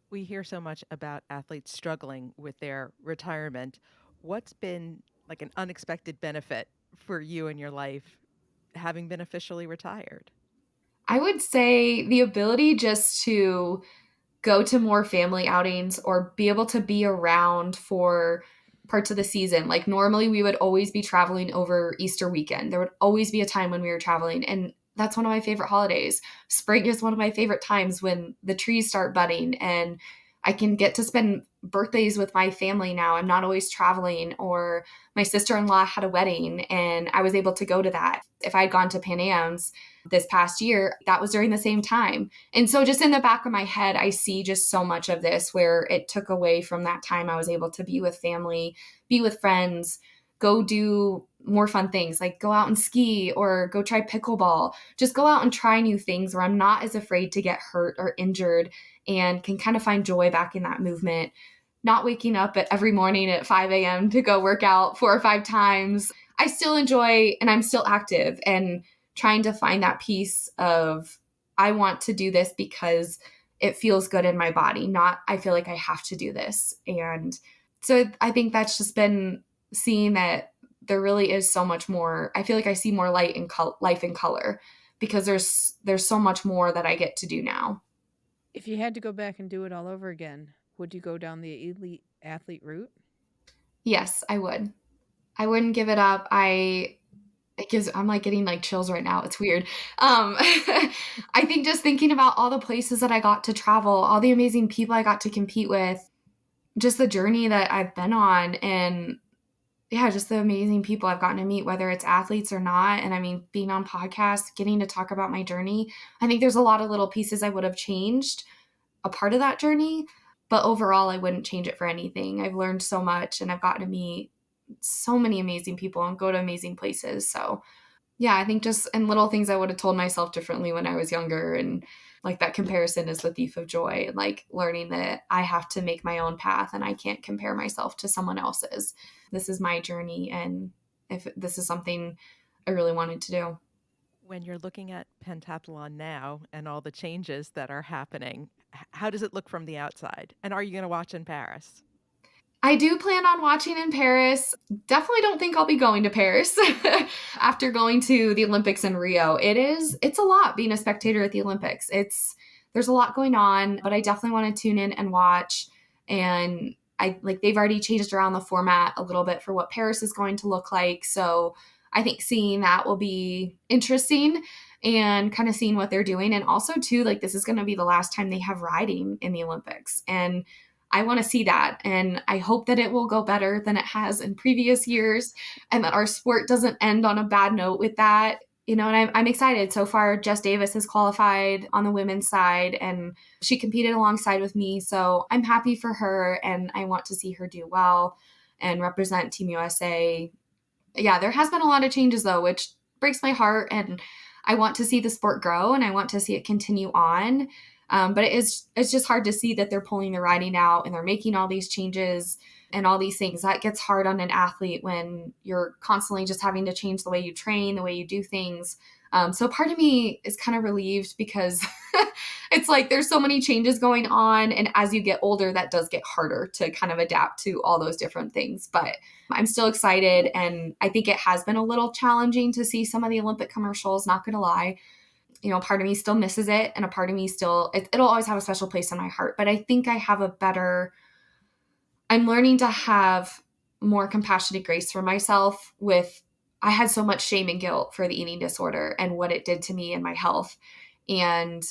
We hear so much about athletes struggling with their retirement. What's been like an unexpected benefit for you in your life having been officially retired? I would say the ability just to go to more family outings or be able to be around for parts of the season. Like normally we would always be traveling over Easter weekend. There would always be a time when we were traveling, and that's one of my favorite holidays. Spring is one of my favorite times when the trees start budding, and I can get to spend birthdays with my family now. I'm not always traveling, or my sister-in-law had a wedding and I was able to go to that. If I had gone to Pan Am's this past year, that was during the same time. And so just in the back of my head, I see just so much of this where it took away from that time I was able to be with family, be with friends, go do more fun things like go out and ski or go try pickleball, just go out and try new things where I'm not as afraid to get hurt or injured and can kind of find joy back in that movement. Not waking up every morning at 5 a.m. to go work out 4 or 5 times. I still enjoy and I'm still active, and trying to find that piece of I want to do this because it feels good in my body, not I feel like I have to do this. And so I think that's just been seeing that there really is so much more. I feel like I see more light in life in color because there's so much more that I get to do now. If you had to go back and do it all over again, would you go down the elite athlete route? Yes, I would. I wouldn't give it up. I'm like getting like chills right now. It's weird. I think just thinking about all the places that I got to travel, all the amazing people I got to compete with, just the journey that I've been on, and yeah, just the amazing people I've gotten to meet, whether it's athletes or not. And I mean, being on podcasts, getting to talk about my journey, I think there's a lot of little pieces I would have changed a part of that journey, but overall, I wouldn't change it for anything. I've learned so much and I've gotten to meet so many amazing people and go to amazing places. So yeah, I think just and little things I would have told myself differently when I was younger. And like that comparison is the thief of joy, and like learning that I have to make my own path and I can't compare myself to someone else's. This is my journey. And if this is something I really wanted to do. When you're looking at pentathlon now and all the changes that are happening, how does it look from the outside? And are you going to watch in Paris? I do plan on watching in Paris. Definitely don't think I'll be going to Paris after going to the Olympics in Rio. It's a lot being a spectator at the Olympics. There's a lot going on, but I definitely want to tune in and watch. And they've already changed around the format a little bit for what Paris is going to look like. So I think seeing that will be interesting and kind of seeing what they're doing. And also too, like this is going to be the last time they have riding in the Olympics. And I want to see that. And I hope that it will go better than it has in previous years and that our sport doesn't end on a bad note with that. And I'm excited. So far, Jess Davis has qualified on the women's side and she competed alongside with me. So I'm happy for her and I want to see her do well and represent Team USA. Yeah, there has been a lot of changes though, which breaks my heart. And I want to see the sport grow and I want to see it continue on. But it's just hard to see that they're pulling the riding out and they're making all these changes and all these things. That gets hard on an athlete when you're constantly just having to change the way you train, the way you do things. So part of me is kind of relieved because it's like there's so many changes going on. And as you get older, that does get harder to kind of adapt to all those different things. But I'm still excited. And I think it has been a little challenging to see some of the Olympic commercials, not going to lie. Part of me still misses it. And a part of me still, it'll always have a special place in my heart. But I think I'm learning to have more compassionate grace for myself I had so much shame and guilt for the eating disorder and what it did to me and my health. And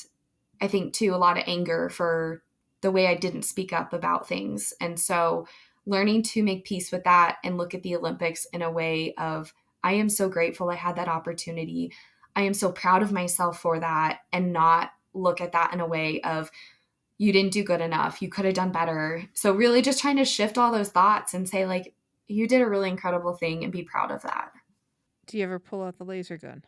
I think too, a lot of anger for the way I didn't speak up about things. And so learning to make peace with that and look at the Olympics in a way of, I am so grateful I had that opportunity. I am so proud of myself for that, and not look at that in a way of, you didn't do good enough. You could have done better. So really just trying to shift all those thoughts and say like, you did a really incredible thing and be proud of that. Do you ever pull out the laser gun?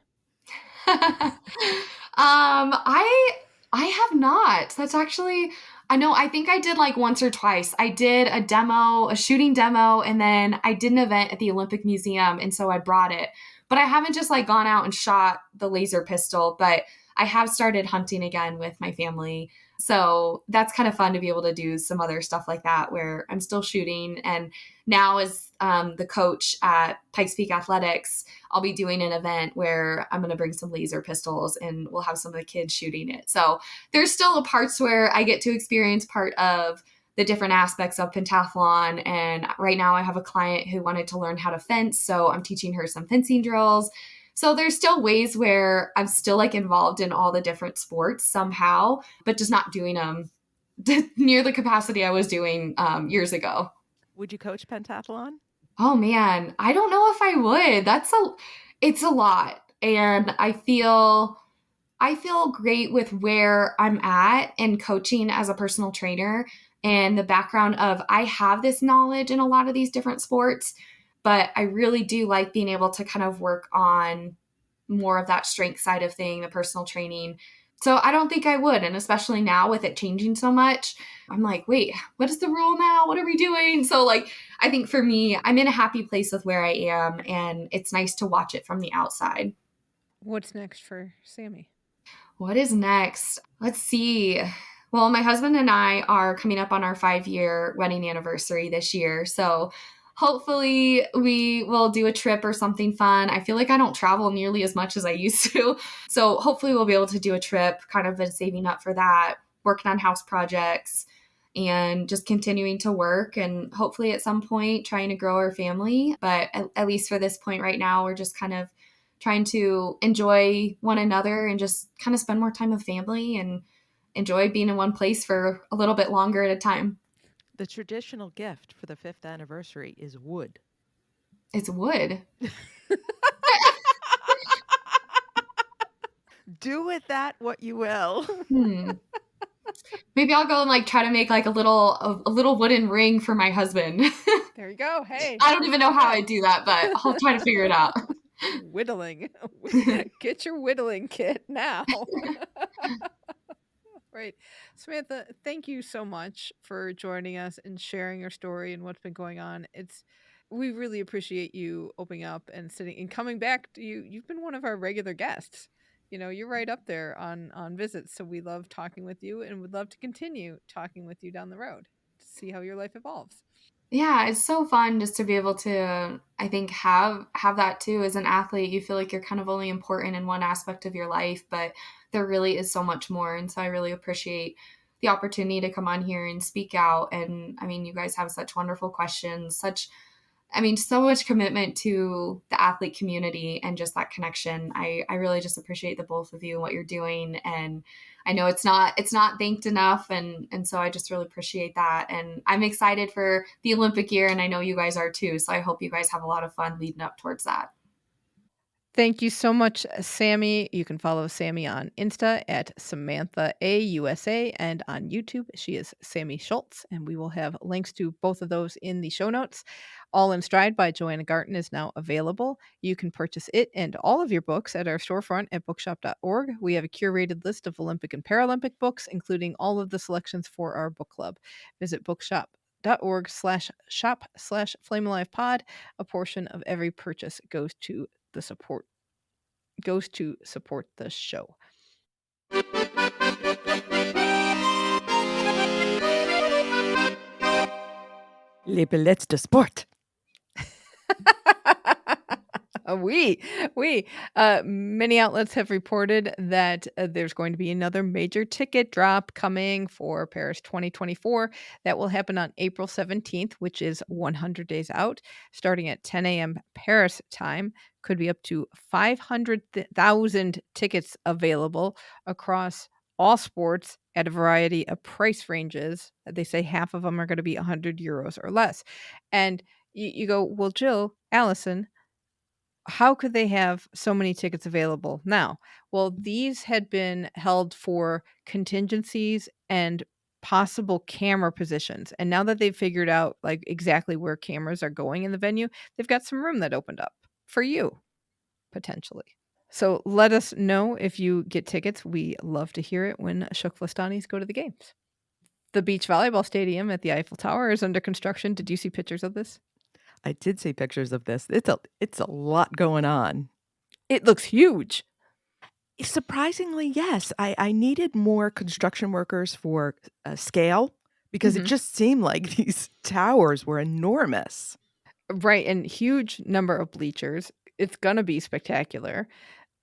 I have not. That's actually, I think I did like once or twice. I did a shooting demo, and then I did an event at the Olympic Museum. And so I brought it, but I haven't just like gone out and shot the laser pistol, but I have started hunting again with my family. So that's kind of fun to be able to do some other stuff like that where I'm still shooting. And now as the coach at Pikes Peak Athletics, I'll be doing an event where I'm going to bring some laser pistols and we'll have some of the kids shooting it. So there's still parts where I get to experience part of the different aspects of pentathlon. And right now I have a client who wanted to learn how to fence. So I'm teaching her some fencing drills. So there's still ways where I'm still like involved in all the different sports somehow, but just not doing them near the capacity I was doing years ago. Would you coach pentathlon? Oh man, I don't know if I would. It's a lot. And I feel great with where I'm at and coaching as a personal trainer and the background of I have this knowledge in a lot of these different sports, but I really do like being able to kind of work on more of that strength side of thing, the personal training. So I don't think I would. And especially now with it changing so much, I'm like, wait, what is the rule now? What are we doing? So like, I think for me, I'm in a happy place with where I am, and it's nice to watch it from the outside. What's next for Sammy? What is next? Let's see. Well, my husband and I are coming up on our 5-year wedding anniversary this year. So hopefully we will do a trip or something fun. I feel like I don't travel nearly as much as I used to. So hopefully we'll be able to do a trip, kind of been saving up for that, working on house projects and just continuing to work and hopefully at some point trying to grow our family. But at least for this point right now, we're just kind of trying to enjoy one another and just kind of spend more time with family and enjoy being in one place for a little bit longer at a time. The traditional gift for the 5th anniversary is wood. It's wood. Do with that what you will. Maybe I'll go and try to make a little wooden ring for my husband. There you go. Hey. I don't even know how I do that, but I'll try to figure it out. Whittling. Get your whittling kit now. Right. Samantha, thank you so much for joining us and sharing your story and what's been going on. We really appreciate you opening up and sitting and coming back to you. You've been one of our regular guests. You're right up there on visits. So we love talking with you and would love to continue talking with you down the road to see how your life evolves. Yeah, it's so fun just to be able to, I think, have that too. As an athlete, you feel like you're kind of only important in one aspect of your life, but there really is so much more. And so I really appreciate the opportunity to come on here and speak out. And I mean, you guys have such wonderful questions, so much commitment to the athlete community and just that connection. I really just appreciate the both of you and what you're doing. And I know it's not thanked enough. And so I just really appreciate that. And I'm excited for the Olympic year. And I know you guys are too. So I hope you guys have a lot of fun leading up towards that. Thank you so much, Sammy. You can follow Sammy on Insta at Samantha AUSA and on YouTube. She is Sammy Schultz, and we will have links to both of those in the show notes. All in Stride by Johanna Garton is now available. You can purchase it and all of your books at our storefront at bookshop.org. We have a curated list of Olympic and Paralympic books, including all of the selections for our book club. Visit bookshop.org/shop/flamealivepod. A portion of every purchase goes to support the show. Les billets de sport. Many outlets have reported that there's going to be another major ticket drop coming for Paris 2024. That will happen on April 17th, which is 100 days out, starting at 10 a.m. Paris time. Could be up to 500,000 tickets available across all sports at a variety of price ranges. They say half of them are going to be 100 euros or less. And you go, well, Jill, Allison, how could they have so many tickets available now? Well, these had been held for contingencies and possible camera positions. And now that they've figured out exactly where cameras are going in the venue, they've got some room that opened up for you, potentially. So let us know if you get tickets. We love to hear it when TKFLASTANis go to the games. The beach volleyball stadium at the Eiffel Tower is under construction. Did you see pictures of this? I did see pictures of this. It's a lot going on. It looks huge. Surprisingly, yes. I needed more construction workers for scale because it just seemed like these towers were enormous. Right, and huge number of bleachers. It's going to be spectacular.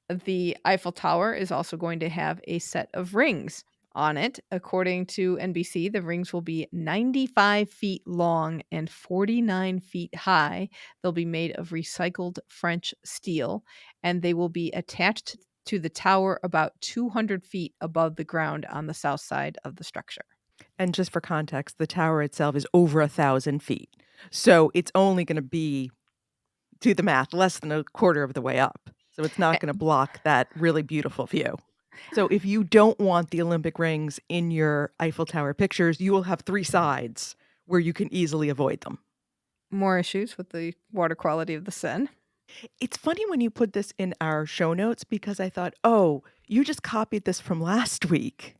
The Eiffel Tower is also going to have a set of rings on it. According to NBC, the rings will be 95 feet long and 49 feet high. They'll be made of recycled French steel, and they will be attached to the tower about 200 feet above the ground on the south side of the structure. And just for context, the tower itself is over 1,000 feet. So it's only going to be, do the math, less than a quarter of the way up. So it's not going to block that really beautiful view. So if you don't want the Olympic rings in your Eiffel Tower pictures, you will have 3 sides where you can easily avoid them. More issues with the water quality of the Seine. It's funny when you put this in our show notes because I thought, oh, you just copied this from last week.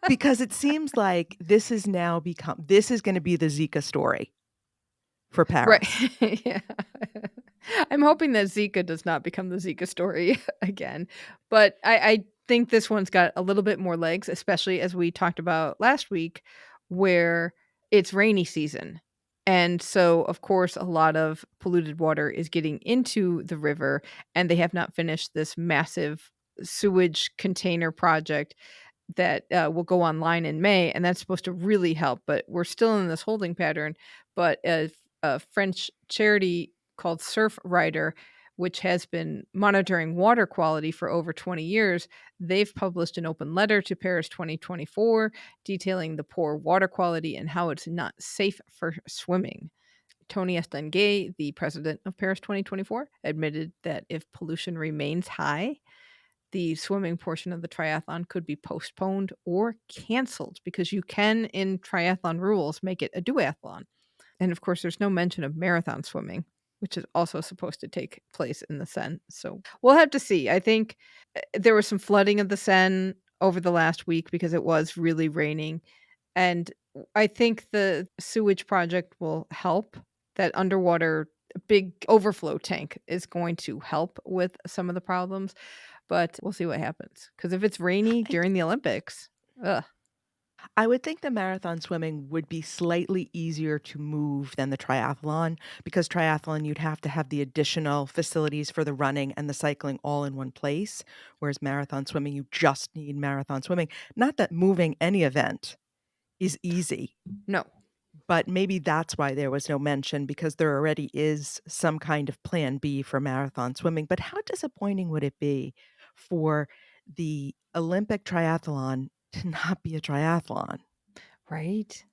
Because it seems like this is going to be the Zika story for Paris. Right. Yeah. I'm hoping that Zika does not become the Zika story again. But I think this one's got a little bit more legs, especially as we talked about last week, where it's rainy season. And so, of course, a lot of polluted water is getting into the river, and they have not finished this massive sewage container project that will go online in May, and that's supposed to really help. But we're still in this holding pattern. But a French charity called Surf Rider, which has been monitoring water quality for over 20 years, they've published an open letter to Paris 2024 detailing the poor water quality and how it's not safe for swimming. Tony Estanguet, the president of Paris 2024, admitted that if pollution remains high, the swimming portion of the triathlon could be postponed or canceled because you can, in triathlon rules, make it a duathlon. And of course, there's no mention of marathon swimming, which is also supposed to take place in the Seine. So we'll have to see. I think there was some flooding of the Seine over the last week because it was really raining. And I think the sewage project will help. That underwater big overflow tank is going to help with some of the problems, but we'll see what happens. Because if it's rainy I during the Olympics, ugh. I would think the marathon swimming would be slightly easier to move than the triathlon because triathlon, you'd have to have the additional facilities for the running and the cycling all in one place. Whereas marathon swimming, you just need marathon swimming. Not that moving any event is easy, No. but maybe that's why there was no mention because there already is some kind of plan B for marathon swimming. But how disappointing would it be for the Olympic triathlon to not be a triathlon? Right?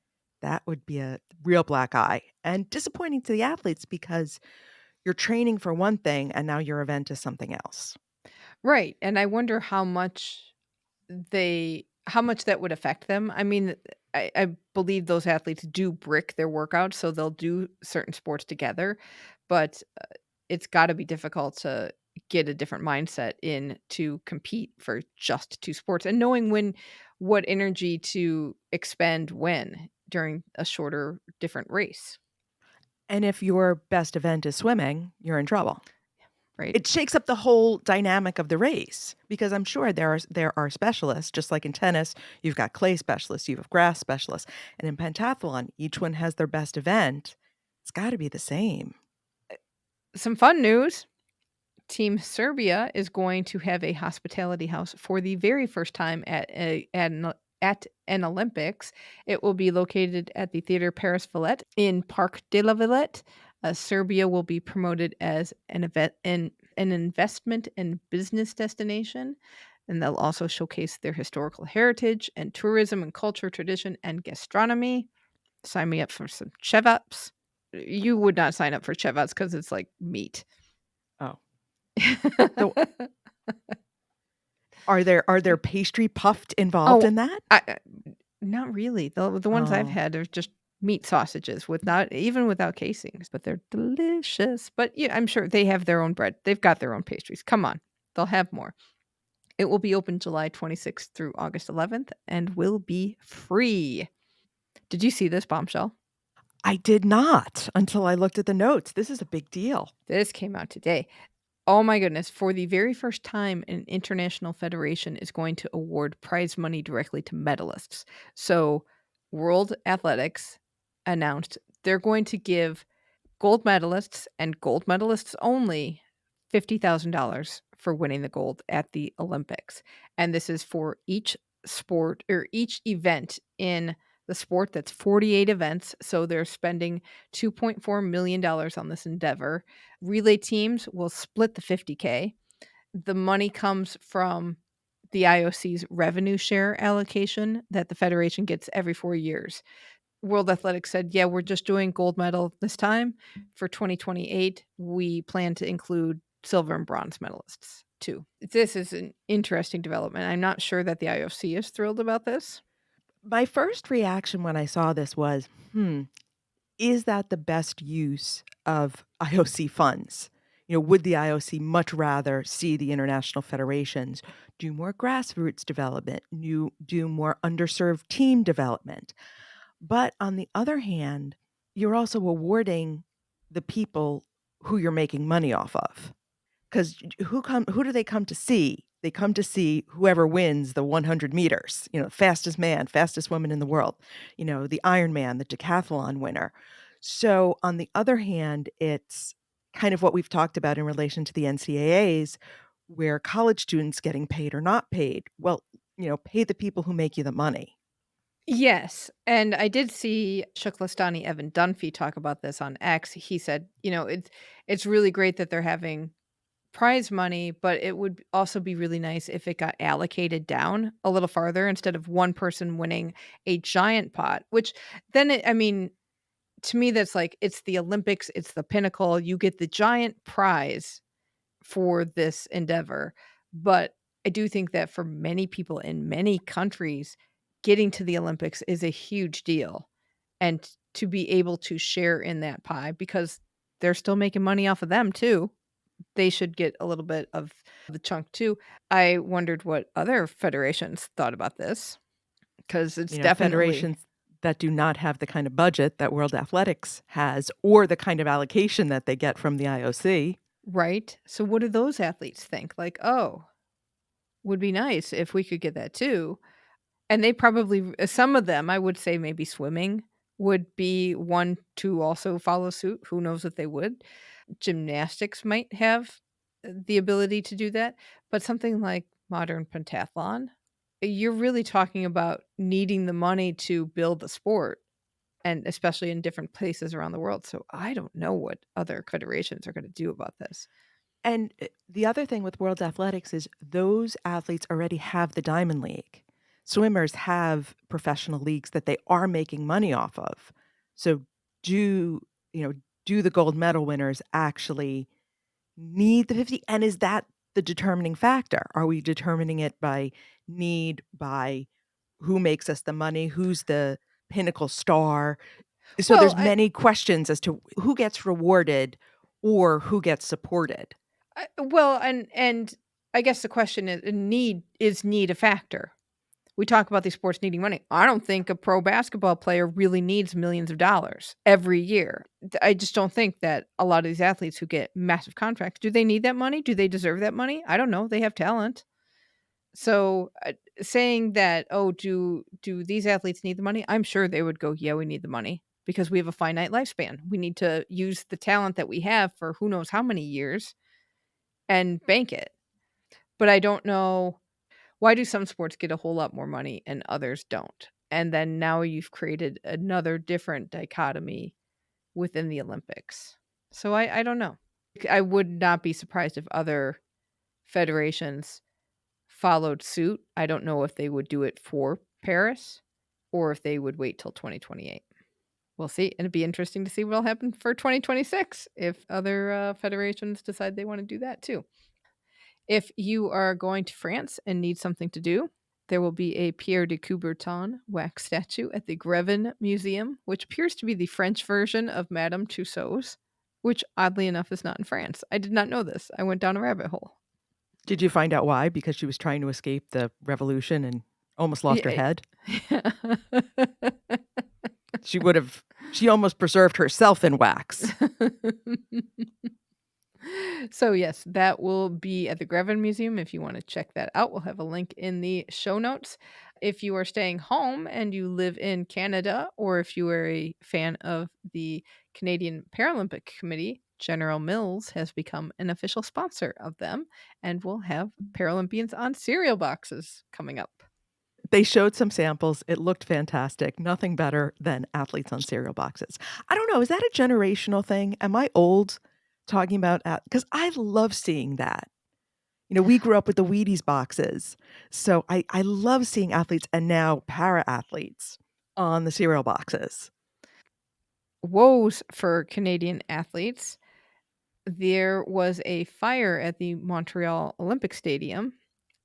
That would be a real black eye and disappointing to the athletes because you're training for one thing and now your event is something else. Right. And I wonder how much that would affect them. I mean, I believe those athletes do brick their workouts, so they'll do certain sports together, but it's got to be difficult to get a different mindset in to compete for just two sports and knowing what energy to expend when during a shorter different race, And if your best event is swimming, you're in trouble. right? It shakes up the whole dynamic of the race because I'm sure there are specialists, just like in tennis, you've got clay specialists, you have grass specialists, and in pentathlon, each one has their best event. It's got to be the same. Some fun news. Team Serbia is going to have a hospitality house for the very first time at an Olympics. It will be located at the Theater Paris Villette in Parc de la Villette. Serbia will be promoted as an investment and business destination, and they'll also showcase their historical heritage and tourism and culture, tradition, and gastronomy. Sign me up for some chevapes. You would not sign up for chevapes because it's like meat. Oh. So are there pastry puffed involved in that? Not really. The ones I've Oh. had are just meat sausages without casings, but they're delicious. But yeah, I'm sure they have their own bread. They've got their own pastries. Come on. They'll have more. It will be open July 26th through August 11th and will be free. Did you see this bombshell? I did not until I looked at the notes. This is a big deal. This came out today. Oh my goodness. For the very first time, an international federation is going to award prize money directly to medalists. So, World Athletics announced they're going to give gold medalists and gold medalists only $50,000 for winning the gold at the Olympics. And this is for each sport or each event in the sport. That's 48 events. So they're spending $2.4 million on this endeavor. Relay teams will split the 50K. The money comes from the IOC's revenue share allocation that the federation gets every 4 years. World Athletics said, yeah, we're just doing gold medal this time. For 2028, we plan to include silver and bronze medalists too. This is an interesting development. I'm not sure that the IOC is thrilled about this. My first reaction when I saw this was, is that the best use of IOC funds? Would the IOC much rather see the international federations do more grassroots development, do more underserved team development? But on the other hand, you're also awarding the people who you're making money off of. Because who do they come to see? They come to see whoever wins the 100 meters, fastest man, fastest woman in the world, the Ironman, the decathlon winner. So on the other hand, it's kind of what we've talked about in relation to the NCAAs, where college students getting paid or not paid. Well, pay the people who make you the money. Yes, and I did see Shuklastani Evan Dunphy talk about this on X. He said, it's really great that they're having prize money, but it would also be really nice if it got allocated down a little farther instead of one person winning a giant pot, which then to me that's like it's the Olympics, it's the pinnacle. You get the giant prize for this endeavor. But I do think that for many people in many countries, getting to the Olympics is a huge deal. And to be able to share in that pie, because they're still making money off of them too, they should get a little bit of the chunk too. I wondered what other federations thought about this, because it's definitely federations that do not have the kind of budget that World Athletics has or the kind of allocation that they get from the IOC. right. So what do those athletes think? Like, oh, would be nice if we could get that too. And they probably, some of them, I would say maybe swimming would be one to also follow suit. Who knows if they would? Gymnastics might have the ability to do that. But something like modern pentathlon, you're really talking about needing the money to build the sport, and especially in different places around the world. So I don't know what other federations are going to do about this. And the other thing with World Athletics is those athletes already have the Diamond League. Swimmers have professional leagues that they are making money off of. So do the gold medal winners actually need the 50? And is that the determining factor? Are we determining it by need, by who makes us the money, who's the pinnacle star? So Well, there's many questions as to who gets rewarded or who gets supported. and I guess the question is, need a factor? We talk about these sports needing money. I don't think a pro basketball player really needs millions of dollars every year. I just don't think that a lot of these athletes who get massive contracts, do they need that money? Do they deserve that money? I don't know. They have talent. So saying that, oh, do these athletes need the money? I'm sure they would go, yeah, we need the money because we have a finite lifespan. We need to use the talent that we have for who knows how many years and bank it. But I don't know, why do some sports get a whole lot more money and others don't? And then now you've created another different dichotomy within the Olympics. So I don't know. I would not be surprised if other federations followed suit. I don't know if they would do it for Paris or if they would wait till 2028. We'll see. And it'd be interesting to see what'll happen for 2026 if other federations decide they want to do that too. If you are going to France and need something to do, there will be a Pierre de Coubertin wax statue at the Grevin Museum, which appears to be the French version of Madame Tussauds, which oddly enough is not in France. I did not know this. I went down a rabbit hole. Did you find out why? Because she was trying to escape the revolution and almost lost her head? Yeah. She almost preserved herself in wax. So yes, that will be at the Grevin Museum. If you want to check that out, we'll have a link in the show notes. If you are staying home and you live in Canada, or if you are a fan of the Canadian Paralympic Committee, General Mills has become an official sponsor of them, and we'll have Paralympians on cereal boxes coming up. They showed some samples. It looked fantastic. Nothing better than athletes on cereal boxes. I don't know. Is that a generational thing? Am I old talking about because I love seeing that. We grew up with the Wheaties boxes. So I love seeing athletes and now para athletes on the cereal boxes. Woes for Canadian athletes. There was a fire at the Montreal Olympic Stadium,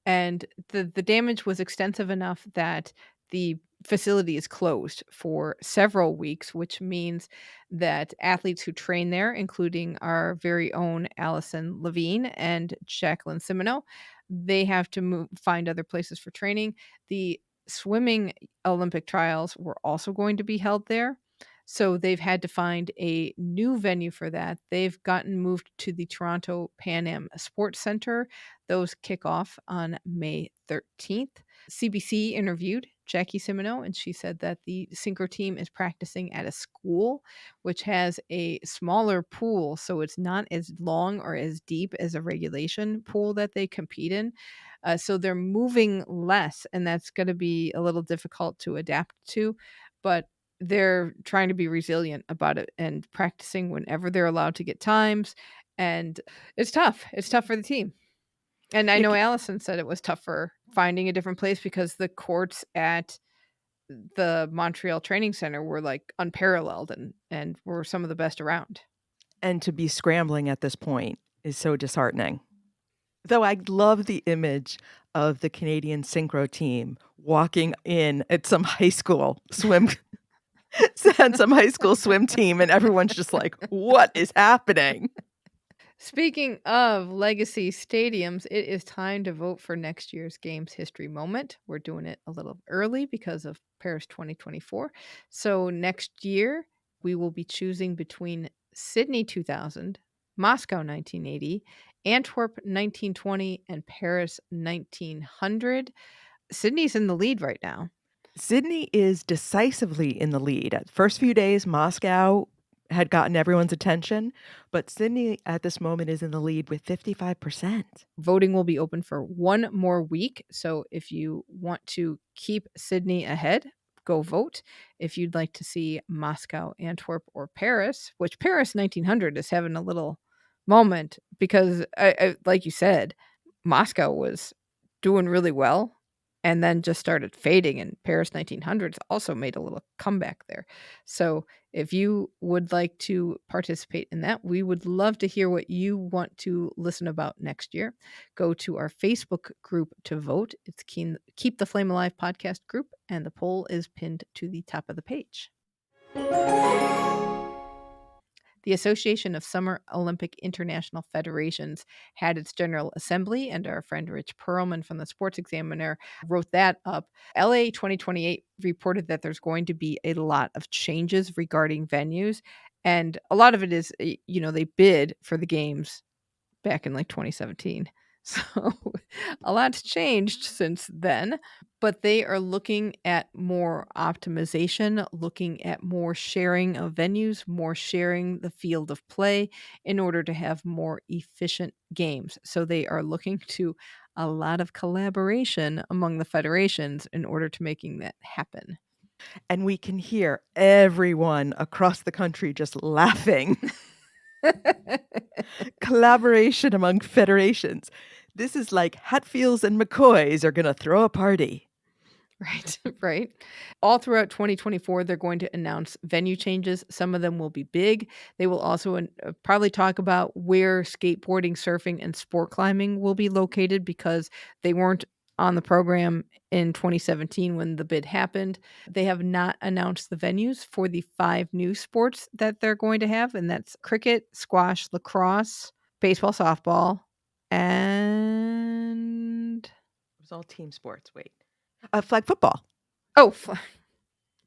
and the damage was extensive enough that the facility is closed for several weeks, which means that athletes who train there, including our very own Allison Levine and Jacqueline Simoneau, they have to find other places for training. The swimming Olympic trials were also going to be held there. So they've had to find a new venue for that. They've gotten moved to the Toronto Pan Am Sports Center. Those kick off on May 13th. CBC interviewed Jackie Simoneau, and she said that the synchro team is practicing at a school which has a smaller pool, so it's not as long or as deep as a regulation pool that they compete in. So they're moving less, and that's going to be a little difficult to adapt to, but they're trying to be resilient about it and practicing whenever they're allowed to get times. And it's tough. It's tough for the team. And I know Allison said it was tougher finding a different place because the courts at the Montreal Training Center were like unparalleled and were some of the best around. And to be scrambling at this point is so disheartening. Though I love the image of the Canadian synchro team walking in at some high school swim some high school swim team, and everyone's just like, what is happening? Speaking of legacy stadiums, it is time to vote for next year's Games History Moment. We're doing it a little early because of Paris 2024. So next year, we will be choosing between Sydney 2000, Moscow 1980, Antwerp 1920, and Paris 1900. Sydney's in the lead right now. Sydney is decisively in the lead. At the first few days, Moscow had gotten everyone's attention, but Sydney at this moment is in the lead with 55%. Voting will be open for one more week. So if you want to keep Sydney ahead, go vote. If you'd like to see Moscow, Antwerp, or Paris, which Paris 1900 is having a little moment because, like you said, Moscow was doing really well and then just started fading, and Paris 1900s also made a little comeback there. So if you would like to participate in that, we would love to hear what you want to listen about next year. Go to our Facebook group to vote. It's Keep the Flame Alive podcast group, and the poll is pinned to the top of the page. The Association of Summer Olympic International Federations had its General Assembly, and our friend Rich Perlman from the Sports Examiner wrote that up. LA 2028 reported that there's going to be a lot of changes regarding venues, and a lot of it is, they bid for the games back in like 2017. So a lot's changed since then, but they are looking at more optimization, looking at more sharing of venues, more sharing the field of play in order to have more efficient games. So they are looking to a lot of collaboration among the federations in order to making that happen. And we can hear everyone across the country just laughing. Collaboration among federations. This is like Hatfields and McCoys are going to throw a party. Right, right. All throughout 2024, they're going to announce venue changes. Some of them will be big. They will also probably talk about where skateboarding, surfing, and sport climbing will be located because they weren't on the program in 2017 when the bid happened. They have not announced the venues for the 5 new sports that they're going to have, and that's cricket, squash, lacrosse, baseball, softball, and... It was all team sports. Wait. Flag football. Oh,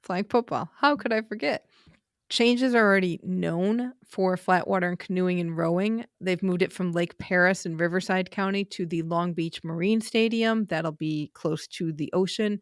flag football. How could I forget? Changes are already known for flatwater and canoeing and rowing. They've moved it from Lake Paris in Riverside County to the Long Beach Marine Stadium. That'll be close to the ocean.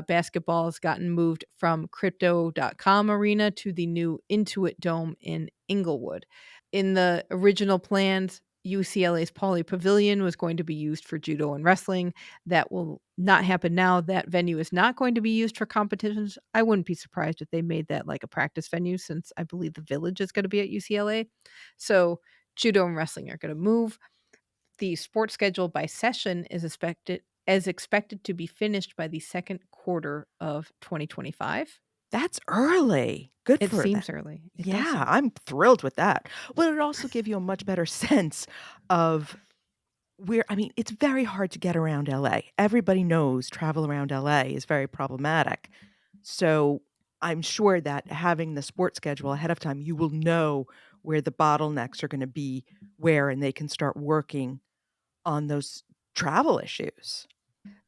Basketball has gotten moved from Crypto.com Arena to the new Intuit Dome in Inglewood. In the original plans, UCLA's Pauley Pavilion was going to be used for judo and wrestling. That will not happen now. That venue is not going to be used for competitions. I wouldn't be surprised if they made that like a practice venue since I believe the Village is going to be at UCLA. So judo and wrestling are going to move. The sports schedule by session is expected to be finished by the second quarter of 2025. That's early. Good It for seems that. early. It Yeah, does seem- I'm thrilled with that. Well, it also give you a much better sense of it's very hard to get around LA. Everybody knows travel around LA is very problematic. So I'm sure that having the sports schedule ahead of time, you will know where the bottlenecks are going to be and they can start working on those travel issues.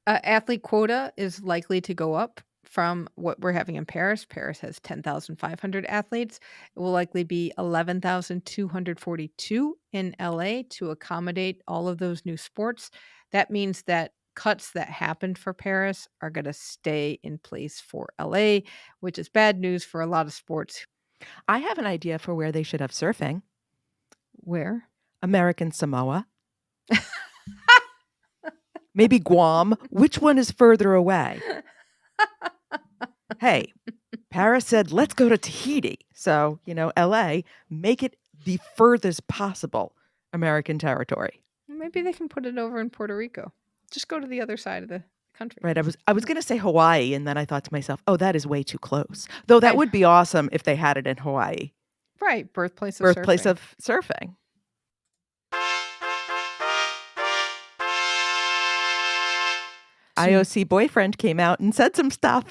Athlete quota is likely to go up from what we're having in Paris. Paris has 10,500 athletes. It will likely be 11,242 in LA to accommodate all of those new sports. That means that cuts that happened for Paris are going to stay in place for LA, which is bad news for a lot of sports. I have an idea for where they should have surfing. Where? American Samoa. Maybe Guam. Which one is further away? Hey, Paris said, let's go to Tahiti. So, LA, make it the furthest possible American territory. Maybe they can put it over in Puerto Rico. Just go to the other side of the country. Right. I was going to say Hawaii, and then I thought to myself, oh, that is way too close. Though that would be awesome if they had it in Hawaii. Right. Birthplace of surfing. IOC boyfriend came out and said some stuff.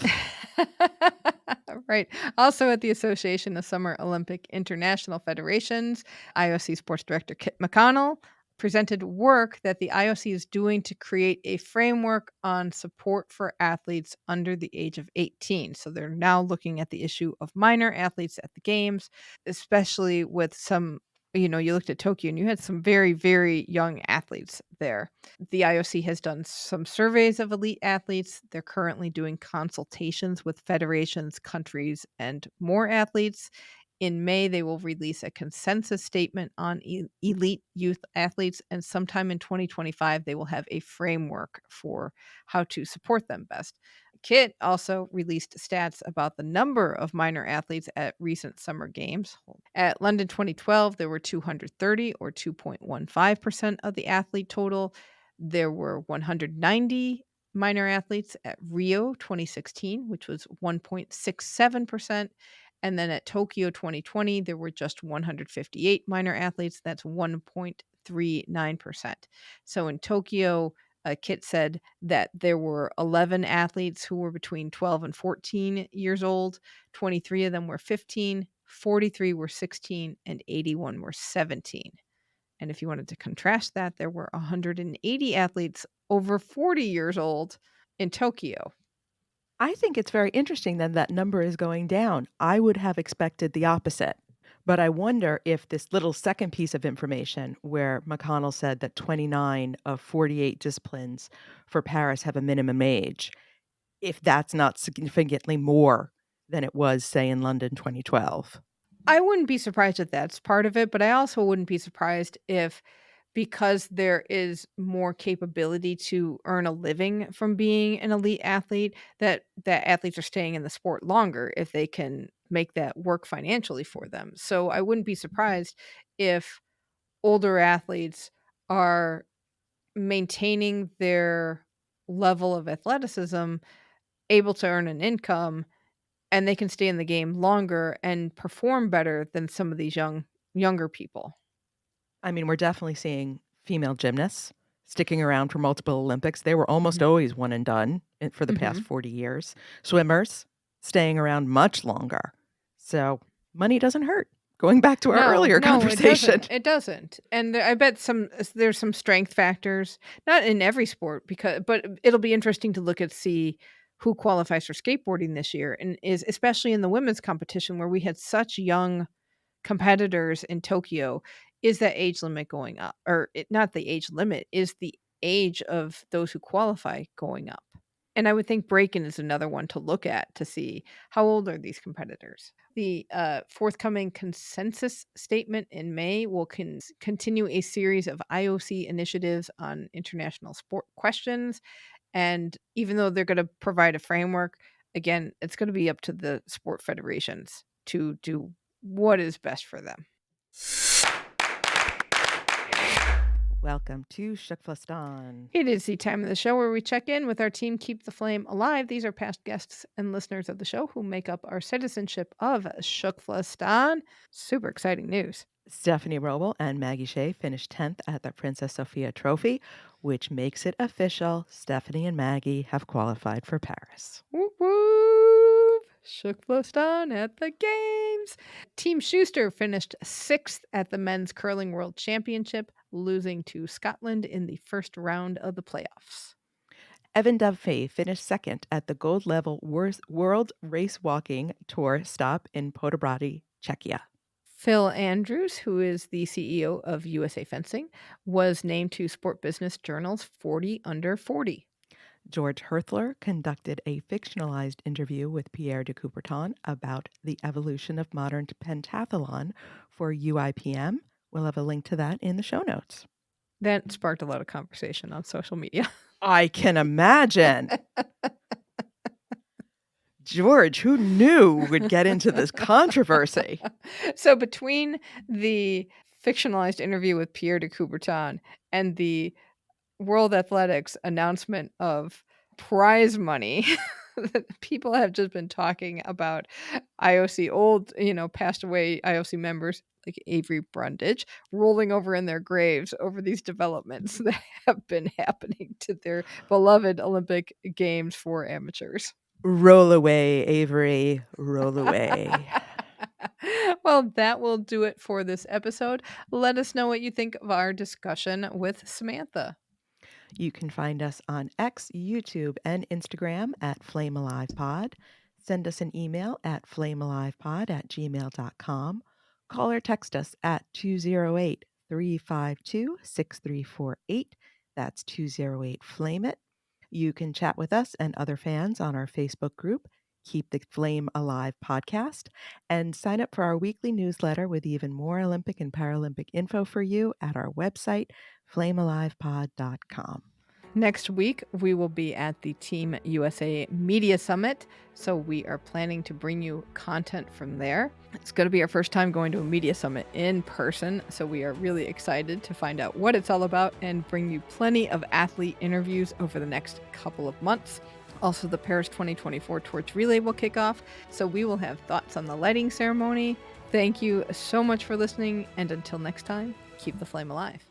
Right. Also at the Association of Summer Olympic International Federations, IOC Sports Director Kit McConnell presented work that the IOC is doing to create a framework on support for athletes under the age of 18. So they're now looking at the issue of minor athletes at the games, especially with some, you looked at Tokyo and you had some very, very young athletes there. The IOC has done some surveys of elite athletes. They're currently doing consultations with federations, countries, and more athletes. In May, they will release a consensus statement on elite youth athletes, and sometime in 2025, they will have a framework for how to support them best. Kit also released stats about the number of minor athletes at recent summer games. At London 2012, there were 230, or 2.15% of the athlete total. There were 190 minor athletes at Rio 2016, which was 1.67%. And then at Tokyo 2020, there were just 158 minor athletes. That's 1.39%. So in Tokyo, Kit said that there were 11 athletes who were between 12 and 14 years old. 23 of them were 15, 43 were 16, and 81 were 17. And if you wanted to contrast that, there were 180 athletes over 40 years old in Tokyo. I think it's very interesting then that number is going down. I would have expected the opposite. But I wonder if this little second piece of information where McConnell said that 29 of 48 disciplines for Paris have a minimum age, if that's not significantly more than it was, say, in London 2012. I wouldn't be surprised if that's part of it, but I also wouldn't be surprised if, because there is more capability to earn a living from being an elite athlete, that athletes are staying in the sport longer if they can make that work financially for them. So I wouldn't be surprised if older athletes are maintaining their level of athleticism, able to earn an income, and they can stay in the game longer and perform better than some of these younger people. I mean, we're definitely seeing female gymnasts sticking around for multiple Olympics. They were almost always one and done for the past 40 years. Swimmers staying around much longer. So money doesn't hurt. Going back to our earlier conversation. It doesn't. And I bet there's some strength factors, not in every sport, but it'll be interesting to look at, see who qualifies for skateboarding this year, and is especially in the women's competition where we had such young competitors in Tokyo. Is that age limit going up? Or not the age limit, is the age of those who qualify going up? And I would think breaking is another one to look at to see how old are these competitors. The forthcoming consensus statement in May will continue a series of IOC initiatives on international sport questions. And even though they're going to provide a framework, again, it's going to be up to the sport federations to do what is best for them. Welcome to TKFLASTAN. It is the time of the show where we check in with our team Keep the Flame Alive. These are past guests and listeners of the show who make up our citizenship of TKFLASTAN. Super exciting news. Stephanie Roble and Maggie Shea finished 10th at the Princess Sophia Trophy, which makes it official. Stephanie and Maggie have qualified for Paris. Whoop, whoop. TKFLASTAN at the games. Team Schuster finished 6th at the Men's Curling World Championship, losing to Scotland in the first round of the playoffs. Evan Dovefay finished second at the gold level World Race Walking Tour stop in Podobrady, Czechia. Phil Andrews, who is the CEO of USA Fencing, was named to Sport Business Journal's 40 Under 40. George Herthler conducted a fictionalized interview with Pierre de Coubertin about the evolution of modern pentathlon for UIPM. We'll have a link to that in the show notes. That sparked a lot of conversation on social media. I can imagine. George, who knew would get into this controversy? So between the fictionalized interview with Pierre de Coubertin and the World Athletics announcement of prize money, people have just been talking about IOC old, passed away IOC members like Avery Brundage rolling over in their graves over these developments that have been happening to their beloved Olympic Games for amateurs. Roll away, Avery, roll away. Well, that will do it for this episode. Let us know what you think of our discussion with Samantha. You can find us on X, YouTube, and Instagram at FlameAlivePod. Send us an email at flamealivepod@gmail.com. Call or text us at 208-352-6348. That's 208-FLAME-IT. You can chat with us and other fans on our Facebook group, Keep the Flame Alive podcast, and sign up for our weekly newsletter with even more Olympic and Paralympic info for you at our website, flamealivepod.com. Next week, we will be at the Team USA Media Summit, so we are planning to bring you content from there. It's going to be our first time going to a media summit in person, so we are really excited to find out what it's all about and bring you plenty of athlete interviews over the next couple of months. Also, the Paris 2024 Torch Relay will kick off, so we will have thoughts on the lighting ceremony. Thank you so much for listening, and until next time, keep the flame alive.